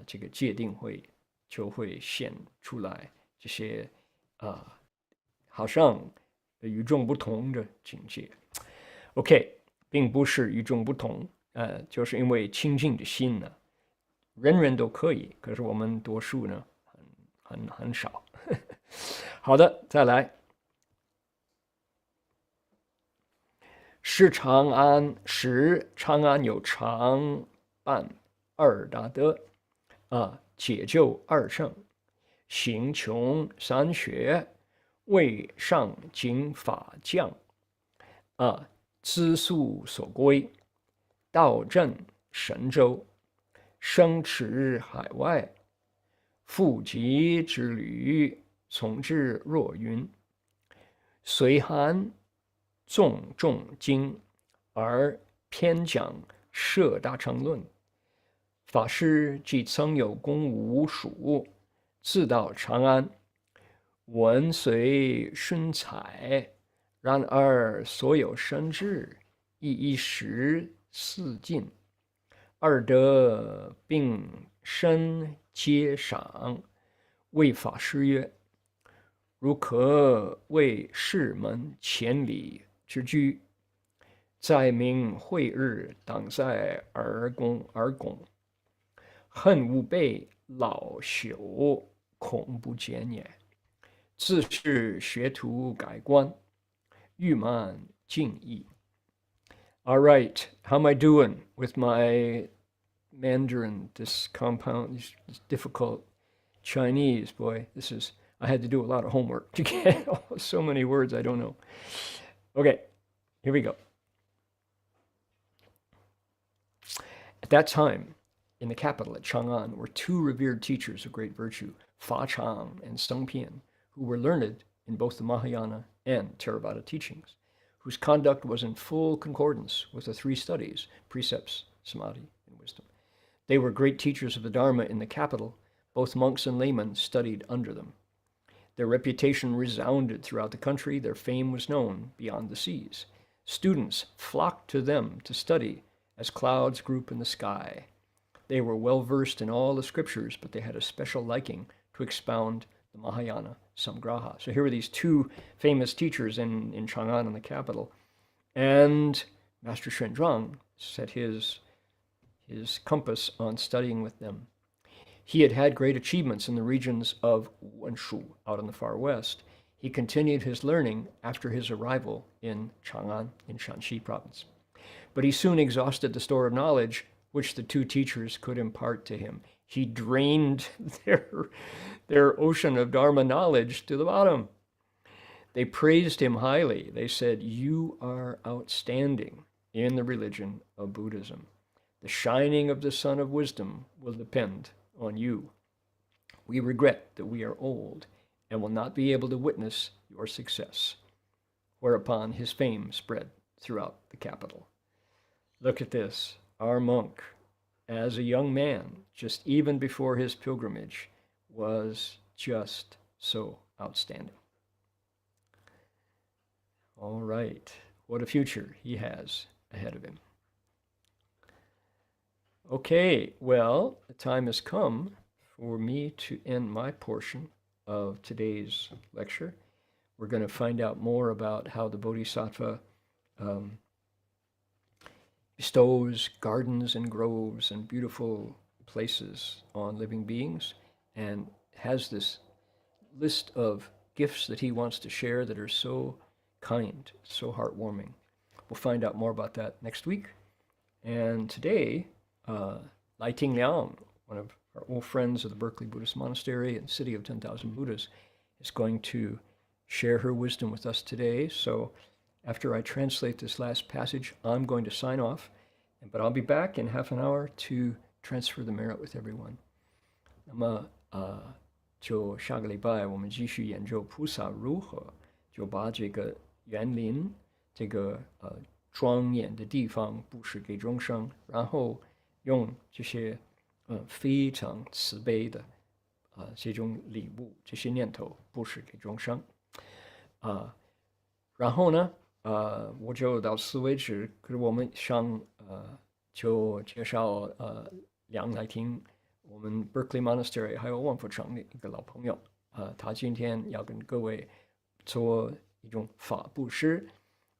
这个戒定慧就会现出来这些好像与众不同的境界。OK， 并不是与众不同就是因为清净的心呢，人人都可以，可是我们多数呢很少好的，再来。是长安，使长安有常办二大德解救二圣，行穷三学，为上经法将资素所归，道正神州，生持海外，富集之旅，从之若云，随含重经而偏讲摄大乘论，法师既曾有功无数，自到长安，文虽勋采，然而所有身智，亦一时似尽，二德并身皆赏，谓法师曰：如可为世门千里之居，在明慧日，当在而拱，恨吾辈老朽，恐不见也。自是学徒改观，欲满敬意。All right, how am I doing with my Mandarin? This compound, this difficult Chinese, boy. I had to do a lot of homework to get so many words I don't know. Okay, here we go. At that time, in the capital at Chang'an, were two revered teachers of great virtue, Fa Chang and Seng Pian, who were learned in both the Mahayana and Theravada teachings, whose conduct was in full concordance with the three studies, precepts, samadhi, and wisdom. They were great teachers of the Dharma in the capital. Both monks and laymen studied under them. Their reputation resounded throughout the country. Their fame was known beyond the seas. Students flocked to them to study as clouds group in the sky. They were well versed in all the scriptures, but they had a special liking to expound the Mahayana Samgraha. So here were these two famous teachers in Chang'an, in the capital. And Master Xuanzang set his compass on studying with them. He had had great achievements in the regions of Wenshu, out in the far west. He continued his learning after his arrival in Chang'an, in Shanxi province. But he soon exhausted the store of knowledge which the two teachers could impart to him. He drained their ocean of Dharma knowledge to the bottom. They praised him highly. They said, "You are outstanding in the religion of Buddhism. The shining of the sun of wisdom will depend on you. We regret that we are old and will not be able to witness your success." Whereupon his fame spread throughout the capital. Look at this. Our monk, as a young man, just even before his pilgrimage, was just so outstanding. All right. What a future he has ahead of him. Okay, well, the time has come for me to end my portion of today's lecture. We're going to find out more about how the Bodhisattva bestows gardens and groves and beautiful places on living beings, and has this list of gifts that he wants to share that are so kind, so heartwarming. We'll find out more about that next week. And today, Leong, one of our old friends of the Berkeley Buddhist Monastery and City of 10,000 Buddhas, is going to share her wisdom with us today. So after I translate this last passage, I'm going to sign off, but I'll be back in half an hour to transfer the merit with everyone. 那么就下个礼拜我们继续研究菩萨如何就把这个园林这个庄严的地方布施给众生，然后用这些非常慈悲的这种礼物，这些念头布施给众生然后呢我就到此为止。可是我们想就介绍梁来听我们 Berkeley Monastery 还有万福城的一个老朋友他今天要跟各位做一种法布施。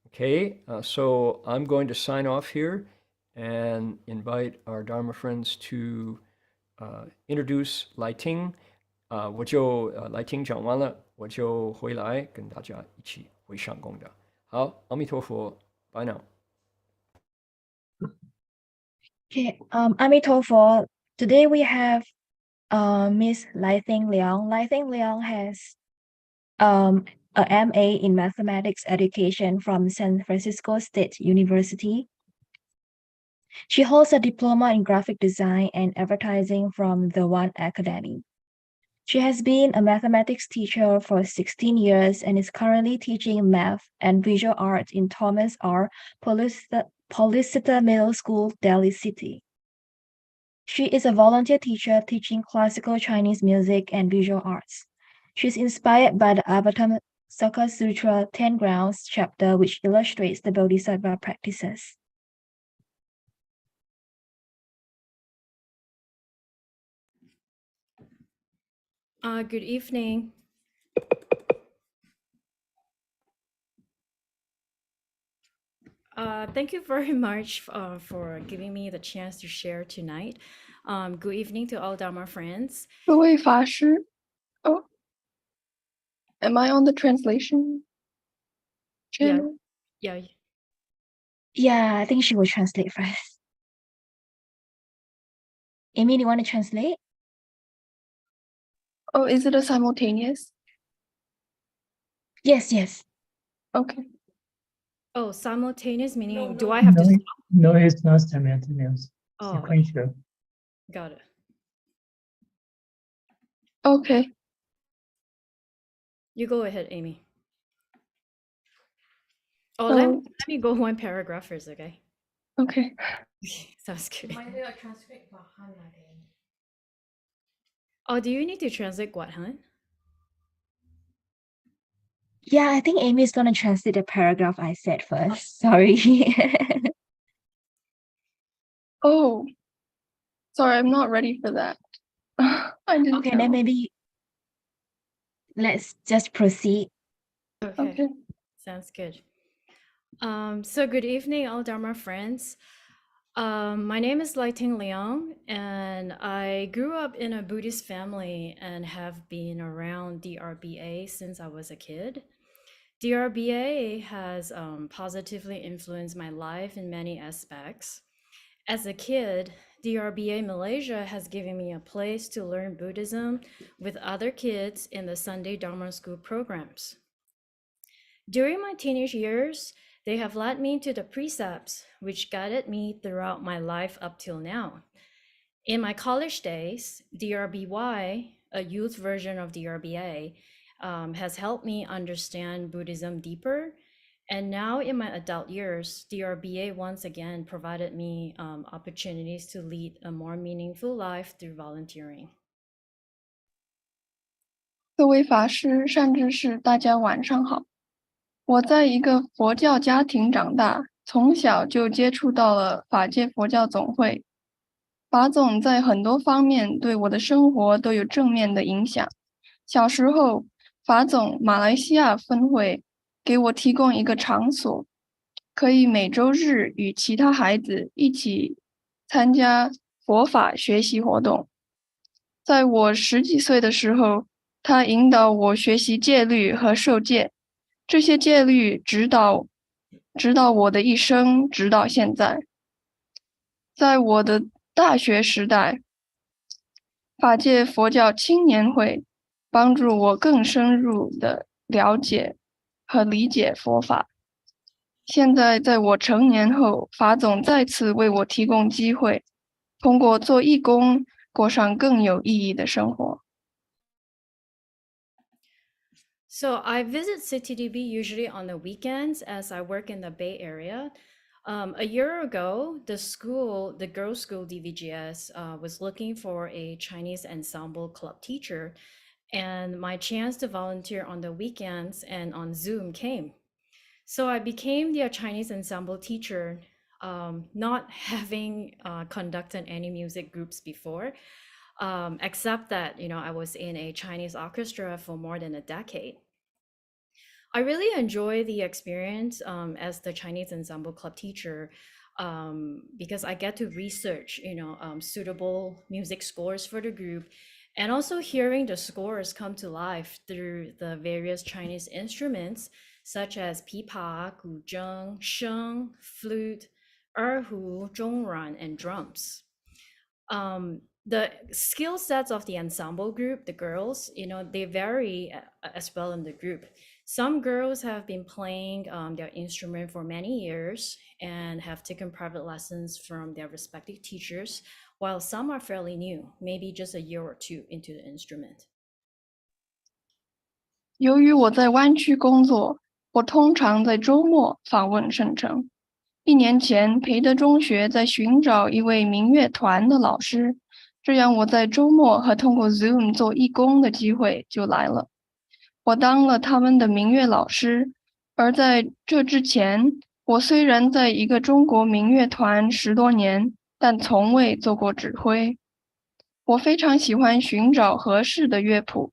Okay, so I'm going to sign off here and invite our Dharma friends to introduce Lai Ting. 我就Lai Ting 讲完了，我就回来跟大家一起回向功德。好，阿弥陀佛 ，Bye now. Okay, Amitabha, today we have Miss Theng Leong. Theng Leong has a MA in Mathematics Education from San Francisco State University. She holds a diploma in Graphic Design and Advertising from the One Academy. She has been a mathematics teacher for 16 years and is currently teaching math and visual arts in Thomas R. Policita Middle School, Delhi City. She is a volunteer teacher teaching classical Chinese music and visual arts. She is inspired by the Avatamsaka Sutra 10 Grounds chapter, which illustrates the Bodhisattva practices. Good evening. Thank you very much for giving me the chance to share tonight. Good evening to all Dharma friends. 各位法师 Oh, am I on the translation channel? Yeah. Yeah, I think she will translate first. Amy, do you want to translate? Oh, is it a simultaneous? Yes, yes. Okay. Oh, simultaneous meaning do I have to No, stop? no, it's not simultaneous. Oh, Sequential. got it. Okay. You go ahead, Amy. Oh, Oh. let me go one paragraph first, okay? Okay. Sounds good. Oh, do you need to translate Guathan? Yeah, I think Amy is going to translate the paragraph I said first. Sorry. Oh, sorry, I'm not ready for that. I didn't Okay, know. then maybe let's just proceed. Okay. Sounds good. So good evening, all Dharma friends. My name is Theng Leong, and I grew up in a Buddhist family and have been around DRBA since I was a kid. DRBA has positively influenced my life in many aspects. As a kid, DRBA Malaysia has given me a place to learn Buddhism with other kids in the Sunday Dharma School programs. During my teenage years, they have led me to the precepts which guided me throughout my life up till now. In my college days, DRBY, a youth version of DRBA, has helped me understand Buddhism deeper. And now in my adult years, DRBA once again provided me opportunities to lead a more meaningful life through volunteering. 各位法师、善知识，大家晚上好。我在一个佛教家庭长大，从小就接触到了法界佛教总会。法总在很多方面对我的生活都有正面的影响。小时候，法总马来西亚分会给我提供一个场所，可以每周日与其他孩子一起参加佛法学习活动。在我10几岁的时候，他引导我学习戒律和受戒，这些戒律指导我的一生，直到现在。在我的大学时代，法界佛教青年会帮助我更深入地了解和理解佛法。现在在我成年后，法总再次为我提供机会，通过做义工过上更有意义的生活。So I visit CTDB usually on the weekends as I work in the Bay Area. A year ago, the girls' school DVGS was looking for a Chinese ensemble club teacher, and my chance to volunteer on the weekends and on Zoom came. So I became the Chinese ensemble teacher, not having conducted any music groups before, except that, I was in a Chinese orchestra for more than a decade. I really enjoy the experience as the Chinese ensemble club teacher because I get to research, suitable music scores for the group, and also hearing the scores come to life through the various Chinese instruments such as pipa, guzheng, sheng, flute, erhu, zhongran, and drums. The skill sets of the ensemble group, the girls, they vary as well in the group. Some girls have been playing their instrument for many years and have taken private lessons from their respective teachers, while some are fairly new, maybe just a year or two into the instrument. 由于我在湾区工作，我通常在周末访问圣城。1年前，培德中学在寻找一位民乐团的老师，这样我在周末和通过 Zoom 做义工的机会就来了。我当了他们的民乐老师，而在这之前，我虽然在一个中国民乐团10多年，但从未做过指挥。我非常喜欢寻找合适的乐谱，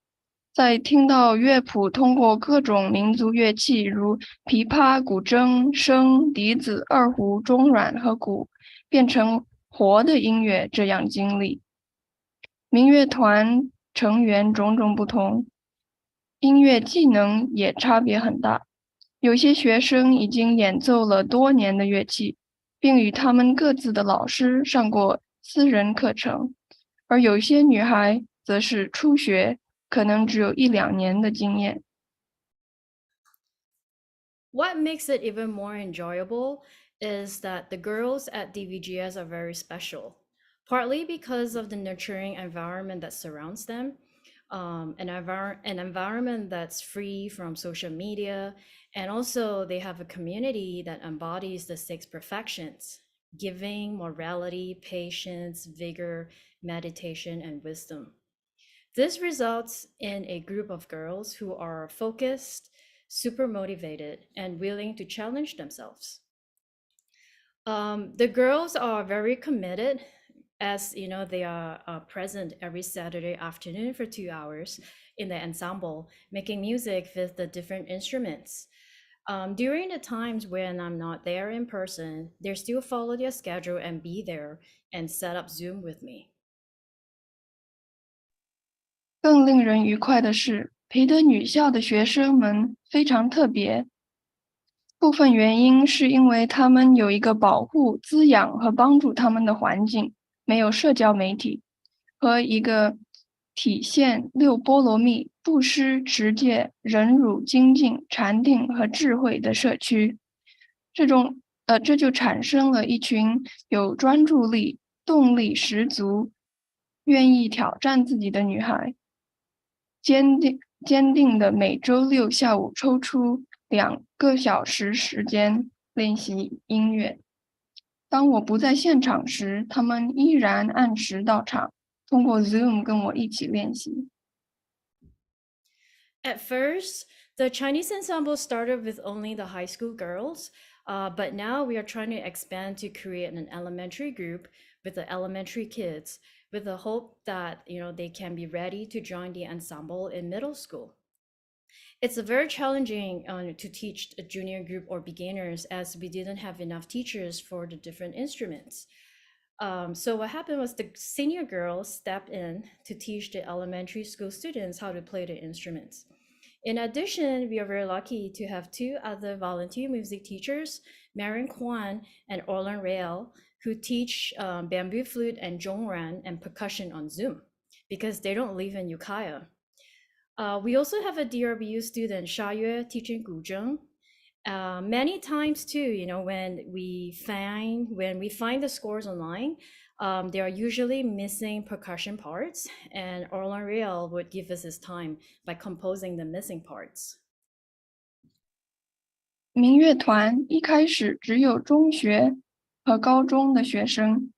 在听到乐谱通过各种民族乐器如琵琶、古筝、笙、笛子、二胡、中阮和鼓变成活的音乐这样经历。民乐团成员种种不同，音乐技能也差别很大。有些学生已经演奏了多年的乐器，并与他们各自的老师上过私人课程，而有些女孩则是初学，可能只有1、2年的经验。What makes it even more enjoyable is that the girls at DVGS are very special, partly because of the nurturing environment that surrounds them, an environment that's free from social media, and also they have a community that embodies the six perfections: giving, morality, patience, vigor, meditation, and wisdom. This results in a group of girls who are focused, super motivated, and willing to challenge themselves. The girls are very committed, as you know, they are present every Saturday afternoon for 2 hours in the ensemble, making music with the different instruments. During the times when I'm not there in person, they still follow their schedule and be there and set up Zoom with me. 更令人愉快的是，培德女校的学生们非常特别。部分原因是因为他们有一个保护、滋养和帮助他们的环境，没有社交媒体，和一个体现六波罗蜜、布施、持戒、忍辱、精进、禅定和智慧的社区。这就产生了一群有专注力、动力十足、愿意挑战自己的女孩。坚定的每周六下午抽出2个小时时间练习音乐。当我不在现场时，他们依然按时到场，通过 Zoom 跟我一起练习。At first, the Chinese ensemble started with only the high school girls, but now we are trying to expand to create an elementary group with the elementary kids, with the hope that they can be ready to join the ensemble in middle school. It's very challenging to teach a junior group or beginners, as we didn't have enough teachers for the different instruments. So what happened was the senior girls stepped in to teach the elementary school students how to play the instruments. In addition, we are very lucky to have 2 other volunteer music teachers, Marion Kwan and Orlan Rail, who teach bamboo flute and zhongran and percussion on Zoom because they don't live in Ukiah. We also have a DRBU student, Xia Yue, teaching guzheng. Many times too, when we find the scores online, they are usually missing percussion parts, and Orlan Real would give us his time by composing the missing parts. 民乐团一开始只有中学和高中的学生，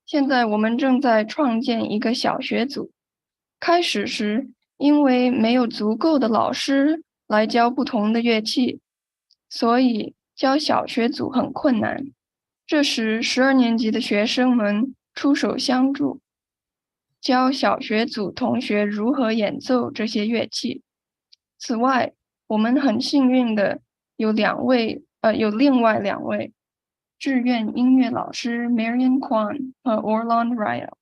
现在我们正在创建一个小学组。开始时，因为没有足够的老师来教不同的乐器，所以教小学组很困难。这时12年级的学生们出手相助，教小学组同学如何演奏这些乐器。此外，我们很幸运的有另外2位志愿音乐老师 Marion Kwan 和 Orlan Ryle，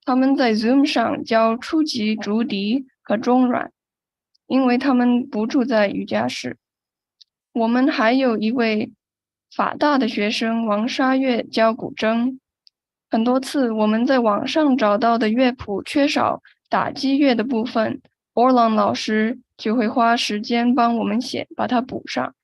他们在 Zoom 上教初级竹笛和中阮，因为他们不住在瑜伽室。我们还有一位法大的学生王沙月教古筝。很多次我们在网上找到的乐谱缺少打击乐的部分， Orlan 老师就会花时间帮我们写，把它补上。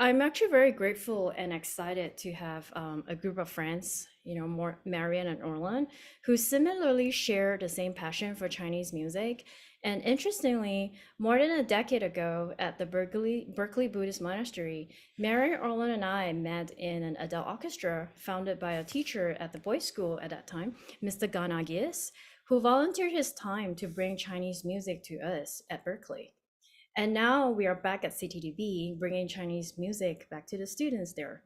I'm actually very grateful and excited to have a group of friends, Marian and Orlan, who similarly share the same passion for Chinese music. And interestingly, more than a decade ago at the Berkeley Buddhist Monastery, Marian, Orlan, and I met in an adult orchestra founded by a teacher at the boys' school at that time, Mr. Ganagis, who volunteered his time to bring Chinese music to us at Berkeley. And now we are back at CTDB, bringing Chinese music back to the students there.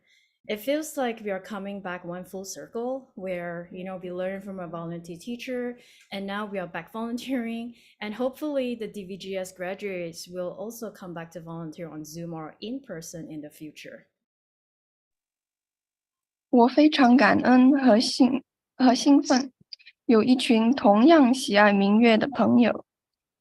It feels like we are coming back one full circle where, we learned from a volunteer teacher, and now we are back volunteering. And hopefully the DVGS graduates will also come back to volunteer on Zoom or in person in the future. 我非常感恩和兴奋，有一群同样喜爱民乐的朋友。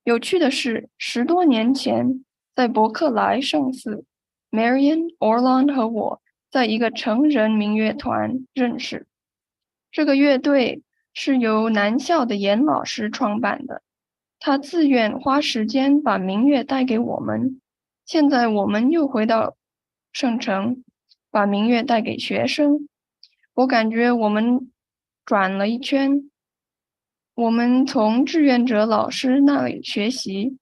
有趣的是，10多年前，在伯克莱圣寺 ，Marian、Orlan 和我在一个成人民乐团认识。这个乐队是由南校的严老师创办的，他自愿花时间把明月带给我们。现在我们又回到圣城，把明月带给学生。我感觉我们转了一圈，我们从志愿者老师那里学习，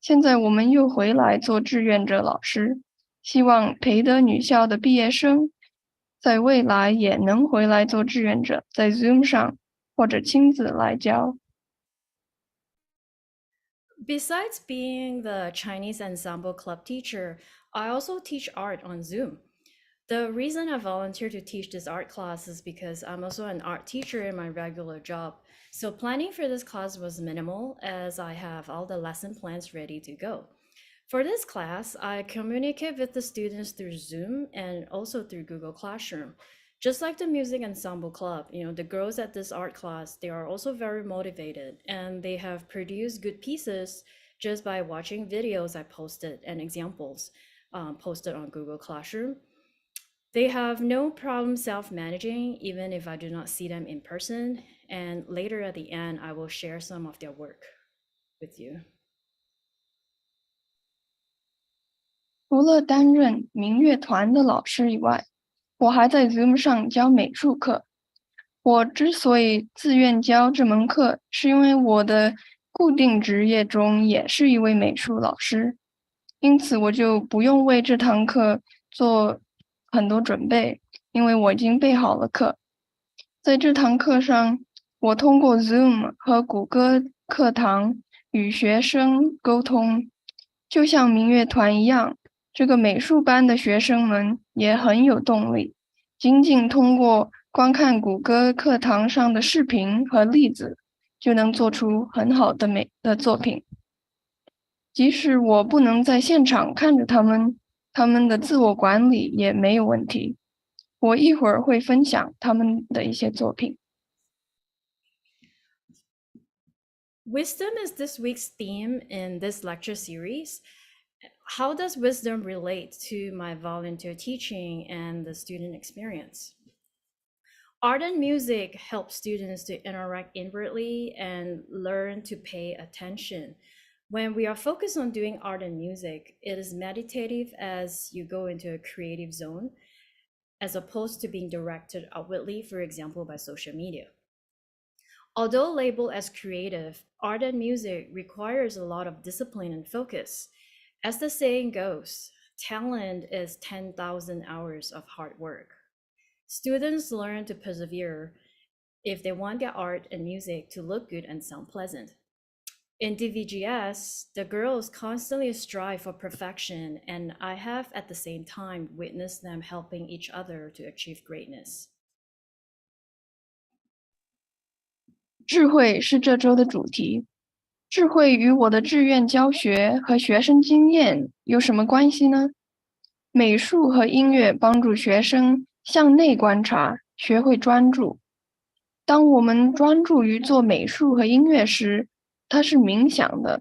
现在我们又回来做志愿者老师，希望培德女校的毕业生在未来也能回来做志愿者，在 Zoom 上或者亲自来教。Besides being the Chinese ensemble club teacher, I also teach art on Zoom. The reason I volunteered to teach this art class is because I'm also an art teacher in my regular job. So planning for this class was minimal as I have all the lesson plans ready to go. For this class, I communicate with the students through Zoom and also through Google Classroom. Just like the music ensemble club, the girls at this art class, they are also very motivated and they have produced good pieces just by watching videos I posted and examples posted on Google Classroom. They have no problem self-managing, even if I do not see them in person. And later at the end, I will share some of their work with you. 除了担任民乐团的老师以外，我还在 Zoom 上教美术课。我之所以自愿教这门课，是因为我的固定职业中也是一位美术老师，因此我就不用为这堂课做很多准备，因为我已经备好了课。在这堂课上，我通过 Zoom 和谷歌课堂与学生沟通，就像民乐团一样，这个美术班的学生们也很有动力，仅仅通过观看谷歌课堂上的视频和例子，就能做出很好的美的作品。即使我不能在现场看着他们的自我管理也没有问题。我一会儿会分享他们的一些作品。Wisdom is this week's theme in this lecture series. How does wisdom relate to my volunteer teaching and the student experience? Art and music help students to interact inwardly and learn to pay attention. When we are focused on doing art and music, it is meditative as you go into a creative zone, as opposed to being directed outwardly, for example, by social media. Although labeled as creative, art and music requires a lot of discipline and focus. As the saying goes, talent is 10,000 hours of hard work. Students learn to persevere if they want their art and music to look good and sound pleasant. In DVGS, the girls constantly strive for perfection, and I have at the same time witnessed them helping each other to achieve greatness. 智慧是这周的主题。智慧与我的志愿教学和学生经验有什么关系呢？美术和音乐帮助学生向内观察，学会专注。当我们专注于做美术和音乐时，它是冥想的，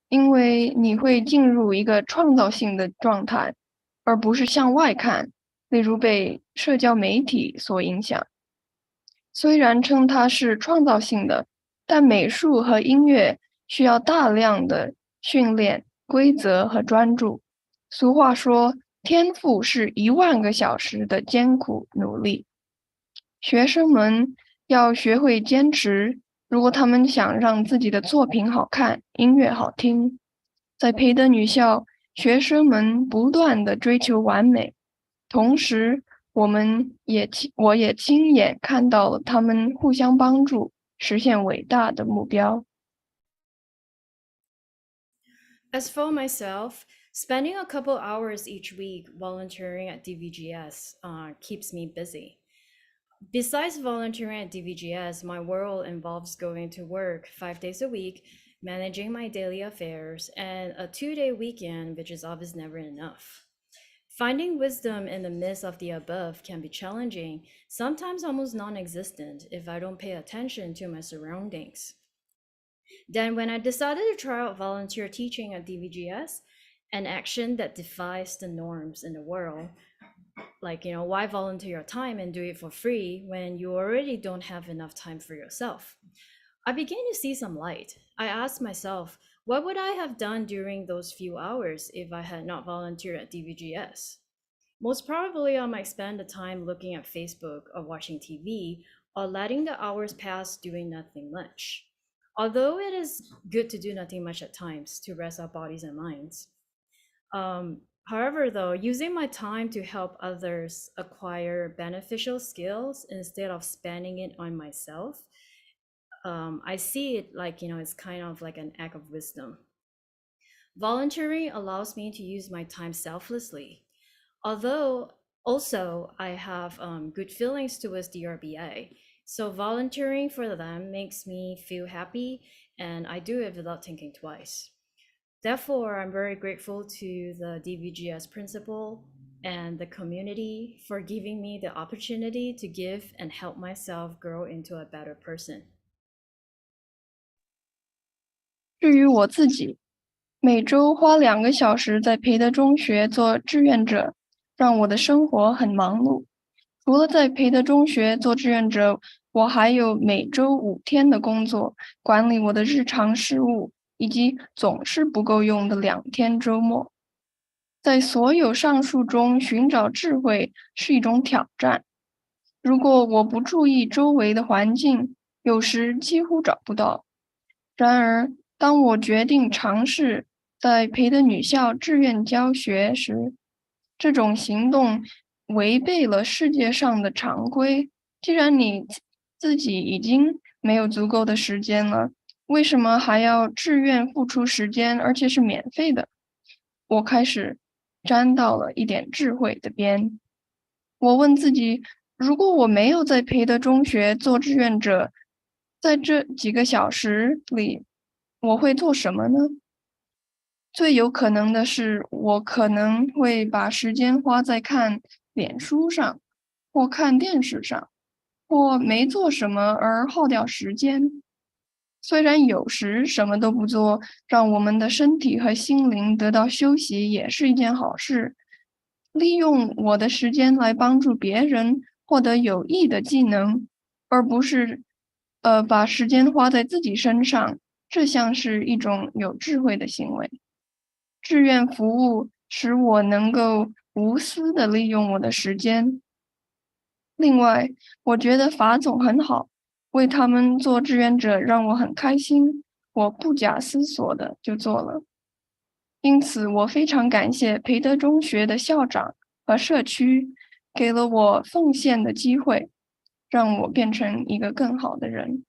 因为你会进入一个创造性的状态，而不是向外看，例如被社交媒体所影响。虽然称它是创造性的，但美术和音乐需要大量的训练、规则和专注。俗话说，天赋是10000个小时的艰苦努力。学生们要学会坚持，如果他们想让自己的作品好看，音乐好听。在培德女校，学生们不断地追求完美，同时我也亲眼看到了他们互相帮助，实现伟大的目标。As for myself, spending a couple hours each week volunteering at DVGS keeps me busy. Besides volunteering at DVGS, my world involves going to work 5 days a week, managing my daily affairs, and a 2-day weekend, which is obviously never enough. Finding wisdom in the midst of the above can be challenging, sometimes almost non-existent if I don't pay attention to my surroundings. Then when I decided to try out volunteer teaching at DVGS, an action that defies the norms in the world, Like, why volunteer your time and do it for free when you already don't have enough time for yourself? I began to see some light. I asked myself, what would I have done during those few hours if I had not volunteered at DVGS? Most probably, I might spend the time looking at Facebook or watching TV or letting the hours pass doing nothing much. Although it is good to do nothing much at times to rest our bodies and minds. However, though, using my time to help others acquire beneficial skills instead of spending it on myself, I see it like, it's kind of like an act of wisdom. Volunteering allows me to use my time selflessly. Although also I have good feelings towards the RBA. So volunteering for them makes me feel happy, and I do it without thinking twice. Therefore, I'm very grateful to the DVGS principal and the community for giving me the opportunity to give and help myself grow into a better person. 至于我自己，每周花2个小时在培德中学做志愿者，让我的生活很忙碌。除了在培德中学做志愿者，我还有每周5天的工作，管理我的日常事务，以及总是不够用的2天周末。在所有上述中寻找智慧是一种挑战。如果我不注意周围的环境，有时几乎找不到。然而，当我决定尝试在培德女校志愿教学时，这种行动违背了世界上的常规。既然你自己已经没有足够的时间了，为什么还要自愿付出时间，而且是免费的？我开始沾到了一点智慧的边。我问自己，如果我没有在培德中学做志愿者，在这几个小时里，我会做什么呢？最有可能的是，我可能会把时间花在看脸书上，或看电视上，或没做什么而耗掉时间。虽然有时什么都不做，让我们的身体和心灵得到休息也是一件好事。利用我的时间来帮助别人获得有益的技能，而不是把时间花在自己身上，这像是一种有智慧的行为。志愿服务使我能够无私地利用我的时间。另外，我觉得法总很好，为他们做志愿者让我很开心，我不假思索的就做了。因此，我非常感谢培德中学的校长和社区，给了我奉献的机会，让我变成一个更好的人。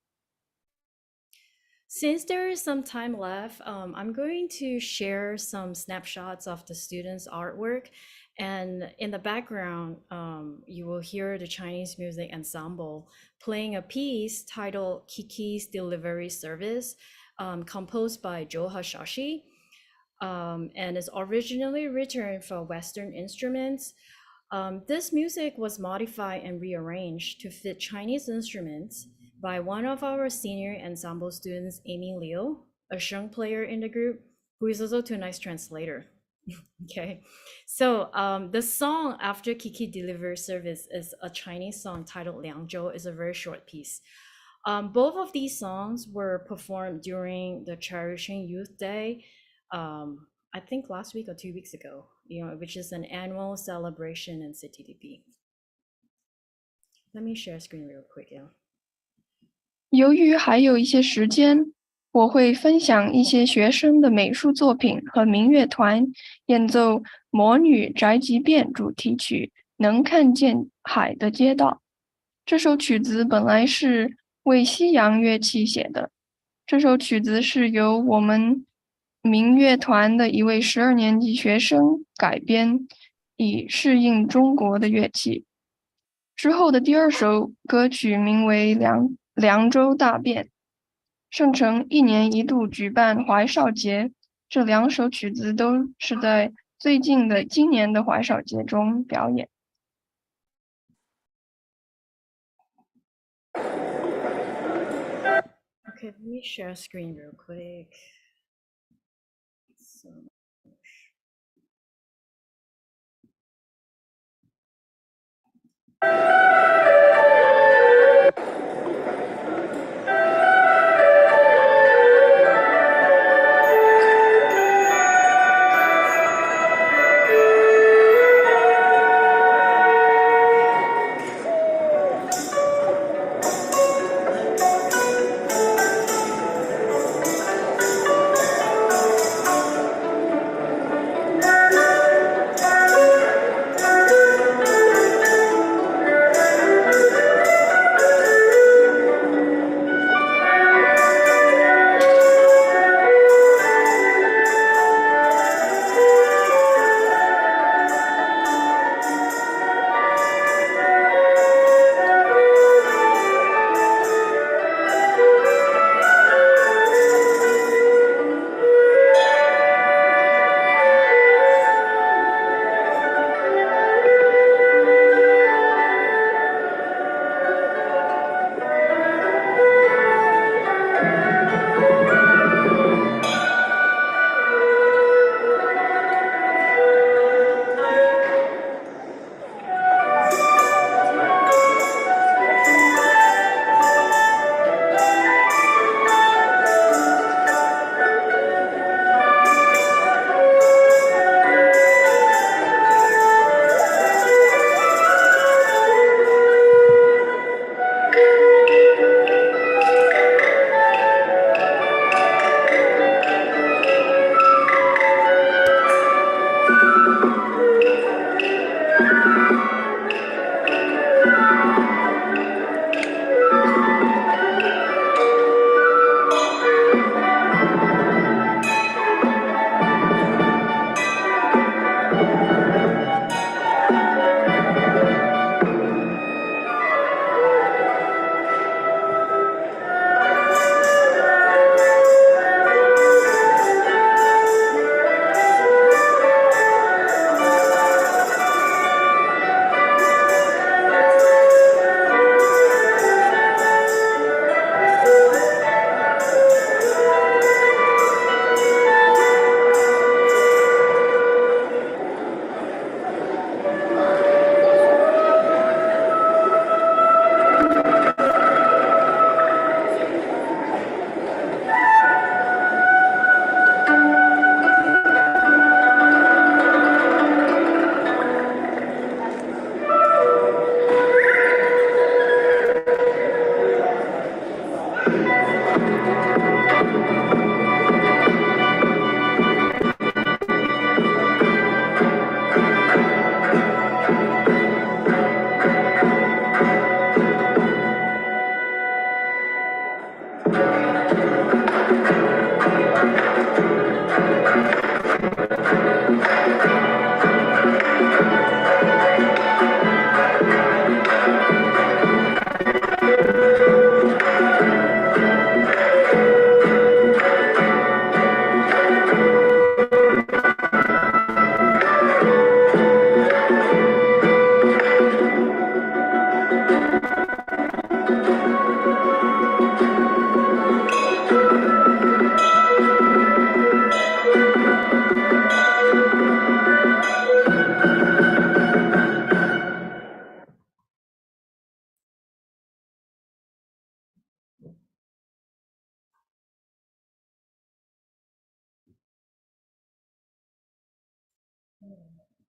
Since there is some time left, I'm going to share some snapshots of the students' artwork. And in the background, you will hear the Chinese music ensemble playing a piece titled Kiki's Delivery Service, composed by Joe Hashashi. And is originally written for Western instruments. This music was modified and rearranged to fit Chinese instruments by one of our senior ensemble students, Amy Liu, a sheng player in the group, who is also tonight's translator. Okay, so the song after Kiki Delivery Service is a Chinese song titled Leong. It's a very short piece. Both of these songs were performed during the Cherishing Youth Day, I think last week or 2 weeks ago, which is an annual celebration in CTDP. Let me share screen real quick, yeah. 由于还有一些时间，我会分享一些学生的美术作品和民乐团演奏《魔女宅急便》主题曲《能看见海的街道》。这首曲子本来是为西洋乐器写的。这首曲子是由我们民乐团的一位12年级学生改编，以适应中国的乐器。之后的第2首歌曲名为《凉州大便》。圣城1年1度举办怀少节，这2首曲子都是在今年的怀少节中表演。Okay, let me share screen real quick. So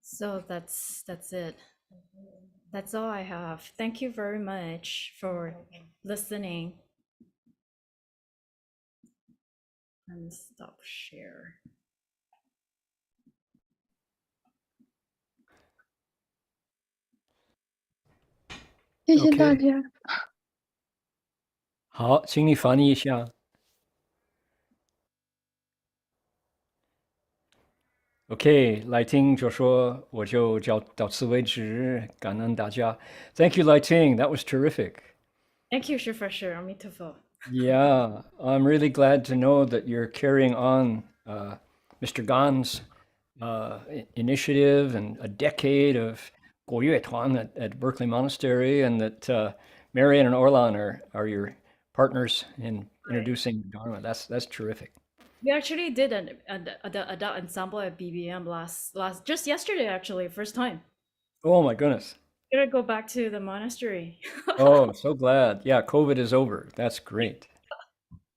So that's it. That's all I have. Thank you very much for listening. And stop share. 谢谢大 OK 家。好，请你翻译一下。OK，来听就说我就到此为止，感恩大家。Thank you, Lighting. That was terrific. Thank you, Shifa Amitabha. Yeah, I'm really glad to know that you're carrying on Mr. Gan's initiative and a decade of 国乐团 at Berkeley Monastery, and that Marian and Orlan are your partners in introducing Dharma. That's terrific. We actually did an ensemble at BBM last just yesterday, actually, first time. Oh my goodness. gonna go back to the monastery. Oh, so glad. Yeah, COVID is over. That's great.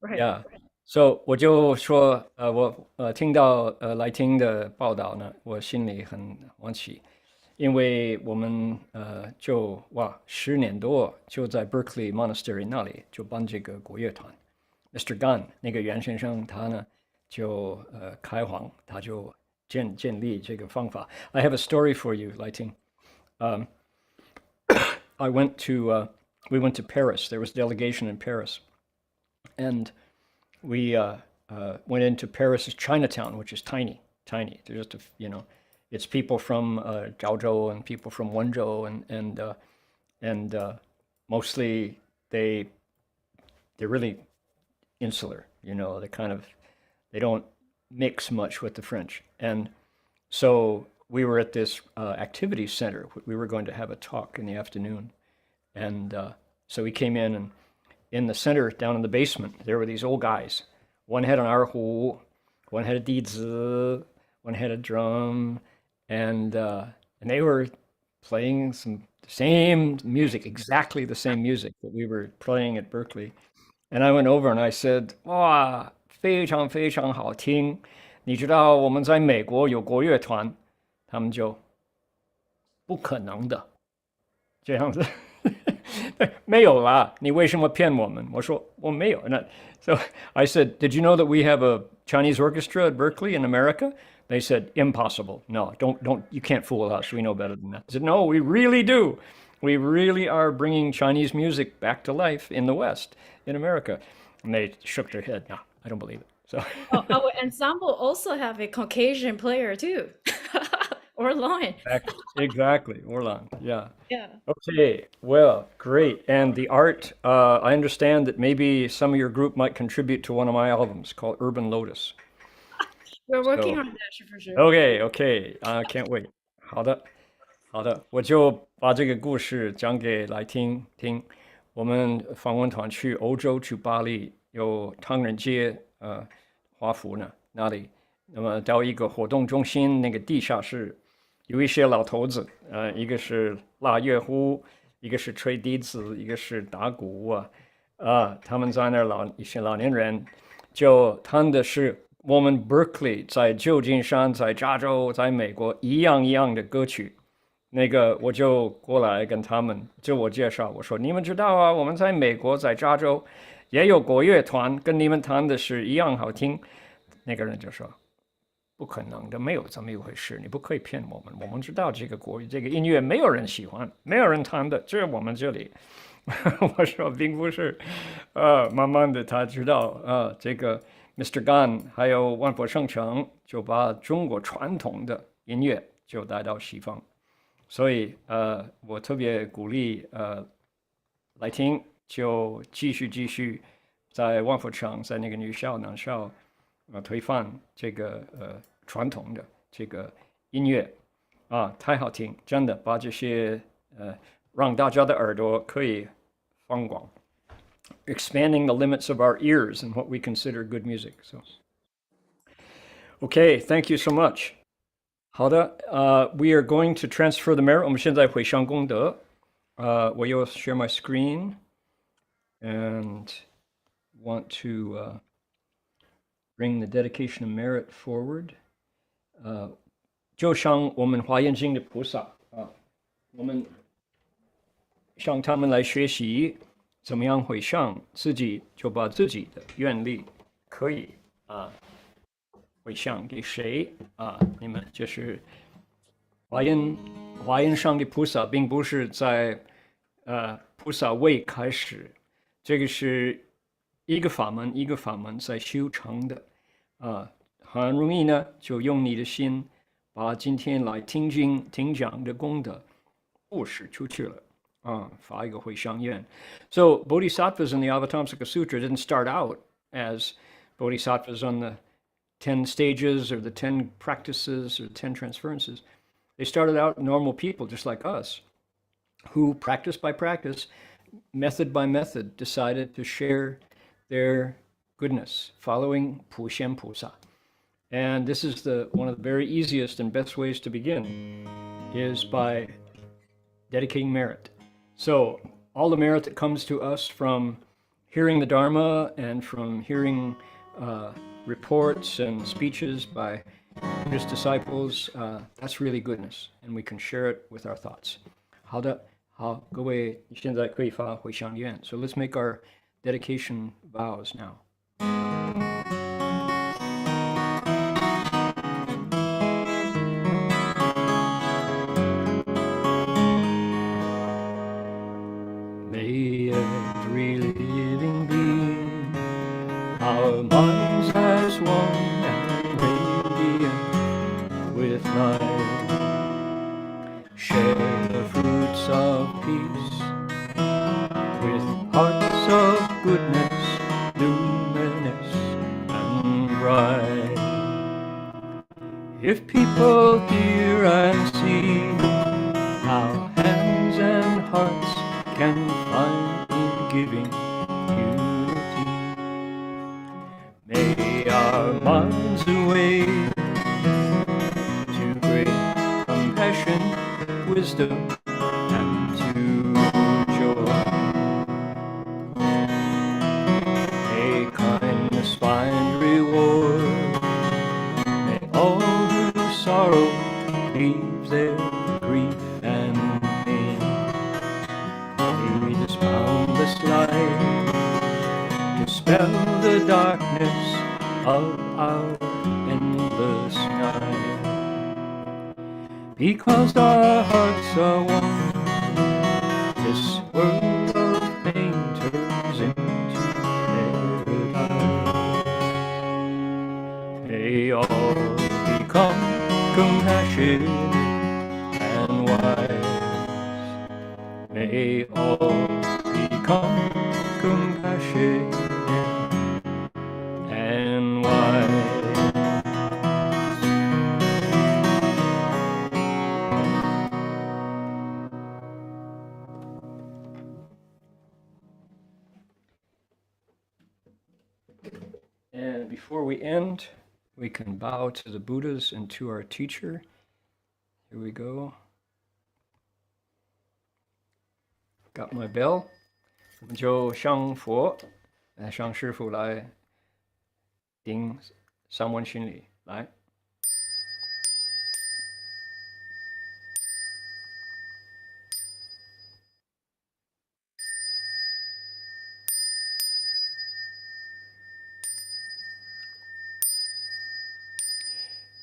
Right. Yeah. So 我就说，我听到来听的报道呢，我心里很欢喜，因为我们就10年多就在 Berkeley Monastery 那里就办这个国乐团。Mr. Gunn 那个袁先生他呢就开荒，他就建立这个方法。I have a story for you, 来听。I went to we went to Paris. There was a delegation in Paris, and we went into Paris's Chinatown, which is tiny. There's just it's people from Jiaozhou and people from Wenzhou, and mostly they're really insular. They don't mix much with the French, and so we were at this activity center. We were going to have a talk in the afternoon, and so we came in, and in the center, down in the basement, there were these old guys. One had an erhu, one had a dizi, one had a drum, and they were playing some same music, exactly the same music that we were playing at Berkeley. And I went over and I said, 哇，非常非常好听。你知道我们在美国有国乐团，他们就不可能的，这样子。没有啦，你为什么骗我们？我说我没有。So I said, did you know that we have a Chinese orchestra at Berkeley in America? They said, impossible. No, don't, you can't fool us. We know better than that. I said, no, we really do. We really are bringing Chinese music back to life in the West, in America. And they shook their head. No, I don't believe it. So Our ensemble also have a Caucasian player too, or Leong. exactly, Orlan. Yeah. Yeah. Okay, well, great. And the art, I understand that maybe some of your group might contribute to one of my albums called Urban Lotus. We're working So- on that for sure. Okay, I can't wait. 好的，我就把这个故事讲给来听。我们访问团去欧洲，去巴黎，有唐人街，华府呢那里，那么到一个活动中心，那个地下室有一些老头子，一个是拉乐乎，一个是吹笛子，一个是打鼓他们在那儿一些老年人就弹的是我们 Berkeley 在旧金山、在加州、在美国一样的歌曲。那个我就过来跟他们自我介绍，我说你们知道啊，我们在美国在加州也有国乐团，跟你们弹的是一样好听。那个人就说不可能的，没有这么一回事，你不可以骗我们。我们知道这个音乐没有人喜欢，没有人弹的，只有我们这里。我说并不是，慢慢的他知道这个 Mr. Gunn 还有万佛圣城就把中国传统的音乐就带到西方，所以我特别鼓励来听，就继续在万佛城，在那个女校男校推翻这个传统的这个音乐太好听，真的把这些让大家的耳朵可以放广。Expanding the limits of our ears and what we consider good music. So, okay, thank you so much. 好的we are going to transfer the merit. 我们现在回向功德。我要 share my screen and want to bring the dedication of merit forward. 就像我们华严经的菩萨我们向他们来学习。怎么样回向自己，就把自己的愿力可以回向给谁你们就是华严上的菩萨，并不是在菩萨位开始，这个是一个法门一个法门在修成的很容易呢，就用你的心把今天来听经听讲的功德布施出去了。发一个回向愿。So bodhisattvas in the Avatamsaka Sutra didn't start out as bodhisattvas on the 10 stages or the 10 practices or 10 transferences. They started out normal people just like us who practice by practice, method by method, decided to share their goodness, following Pushen Pusa. And this is one of the very easiest and best ways to begin is by dedicating merit. So all the merit that comes to us from hearing the Dharma and from hearing reports and speeches by Buddhist disciples, that's really goodness, and we can share it with our thoughts. 好的，好，各位现在可以发回向愿。So let's make our dedication vows now. May every living being, our minds as one and radiant with light, share the fruits of peace with hearts of goodness, luminous and bright. If people hear and see how hands and hearts can find in giving unity, may our minds awake to great compassion, wisdom, and to joy. May kindness find reward. May all who sorrow leave their grief and pain. May this boundless light dispel the darkness of our endless night. Because our hearts are one, this world of pain turns into paradise. May all become compassionate and wise. May all become compassionate and wise. And before we end, we can bow to the Buddhas and to our teacher. Here we go. Got my bell. 我们就向佛，向师父来顶三问心礼，来。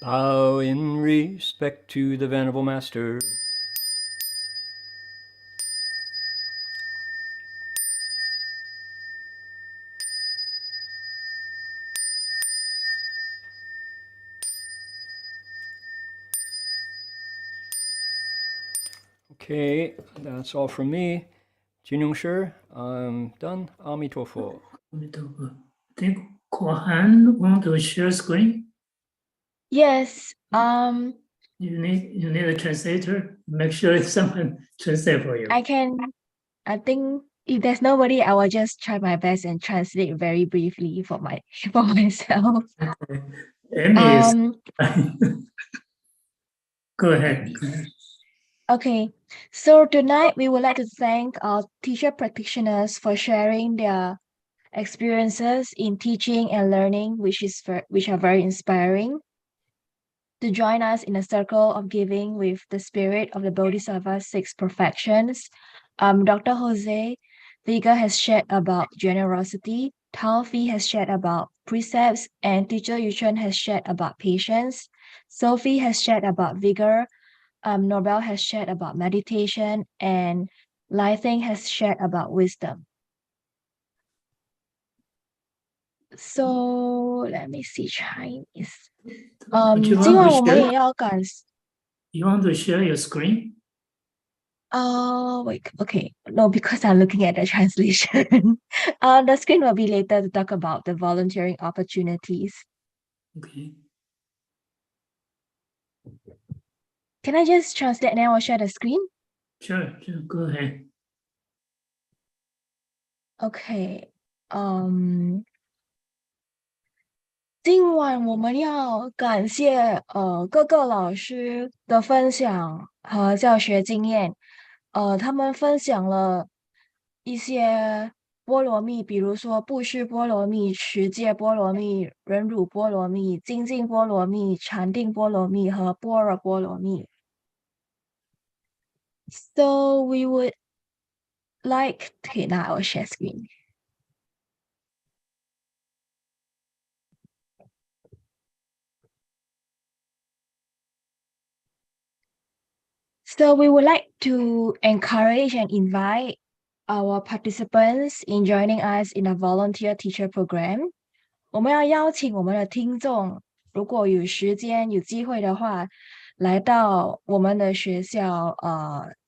Bow in respect to the Venerable Master. Okay, that's all from me. Heng Sure, I'm done. Amitofo. I think Kohan want to share screen. Yes. You need a translator. Make sure someone translate for you. I think if there's nobody, I will just try my best and translate very briefly for myself. Amy is go ahead. Okay, so tonight we would like to thank our teacher practitioners for sharing their experiences in teaching and learning, which are very inspiring. To join us in a circle of giving with the spirit of the Bodhisattva's 6 perfections, Dr. Jose Vega has shared about generosity, Tao Fi has shared about precepts, and teacher Yuchun has shared about patience. Sophie has shared about vigor, Nobel has shared about meditation, and Theng has shared about wisdom. So let me see Chinese. But you 今晚 want 我 to 们 share? 也要感 You want to share your screen? Wait, okay. No, because I'm looking at the translation. The screen will be later to talk about the volunteering opportunities. Okay. Can I just translate and then I will share the screen? Sure. Go ahead. Okay. 今晚我们要感谢各个老师的分享和教学经验。他们分享了一些波罗蜜，比如说布施波罗蜜、持戒波罗蜜、忍辱波罗蜜、精进波罗蜜、禅定波罗蜜和般若波罗蜜。So we would like okay, now I will share screen. So we would like to encourage and invite our participants in joining us in a volunteer teacher program. 我们要邀请我们的听众，如果有时间有机会的话，来到我们的学校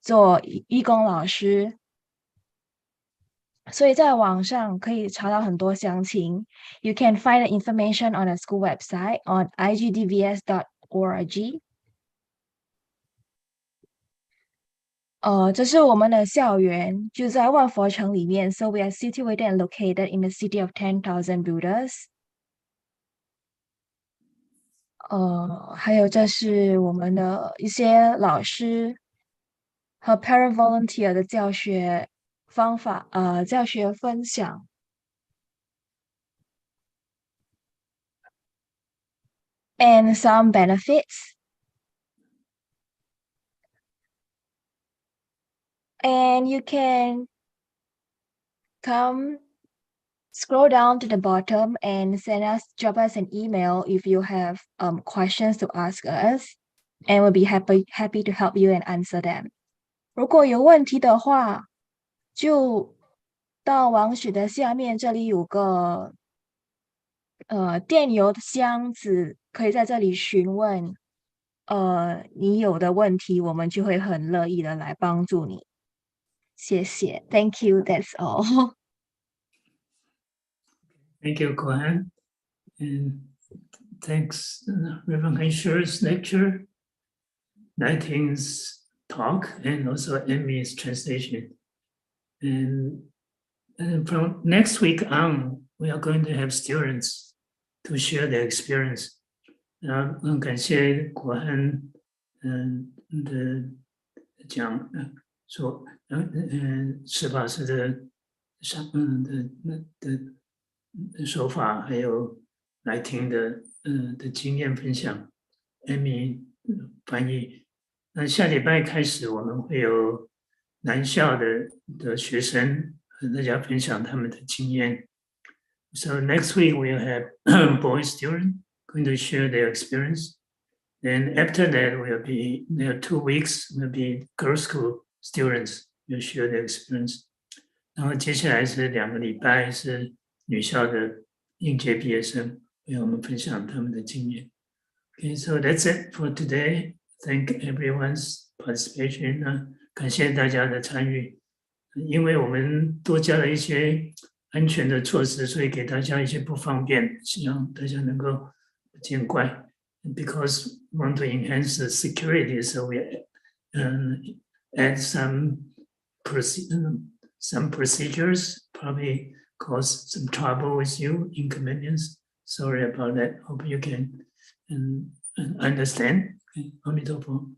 做义工老师。所以在网上可以查到很多详情。You can find the information on the school website on igdvs.org. 这是我们的校园，就在万佛城里面。So we are situated and located in the city of 10,000 Buddhas. 还有这是我们的一些老师和 parent volunteer 的教学方法，教学分享。And some benefits. And you can scroll down to the bottom and drop us an email if you have questions to ask us, and we'll be happy to help you and answer them. 如果有问题的话，就到网址的下面，这里有个电邮的箱子，可以在这里询问你有的问题，我们就会很乐意的来帮助你。谢谢 Thank you, that's all. Thank you, Kohan. And thanks, Reverend Heng Sure's lecture, Nighting's talk, and also Emmy's translation. And from next week on, we are going to have students to share their experience. 很感谢国汉的讲说施法师的手法，还有来听的经验分享 ，Amy 翻译。那下礼拜开始，我们会有南校的学生和大家分享他们的经验。So next week we'll have boy students going to share their experience. And after that, there are 2 weeks will be girls' school students will share their experience. 然后接下来是2个礼拜是女校的应届毕业生为我们分享他们的经验。Okay, so that's it for today. Thank everyone's participation. 感谢大家的参与。因为我们多加了一些安全的措施，所以给大家一些不方便，希望大家能够见怪。Because we want to enhance the security, so we add some procedures, probably cause some trouble with you, inconvenience. Sorry about that. Hope you can understand. 阿弥陀佛。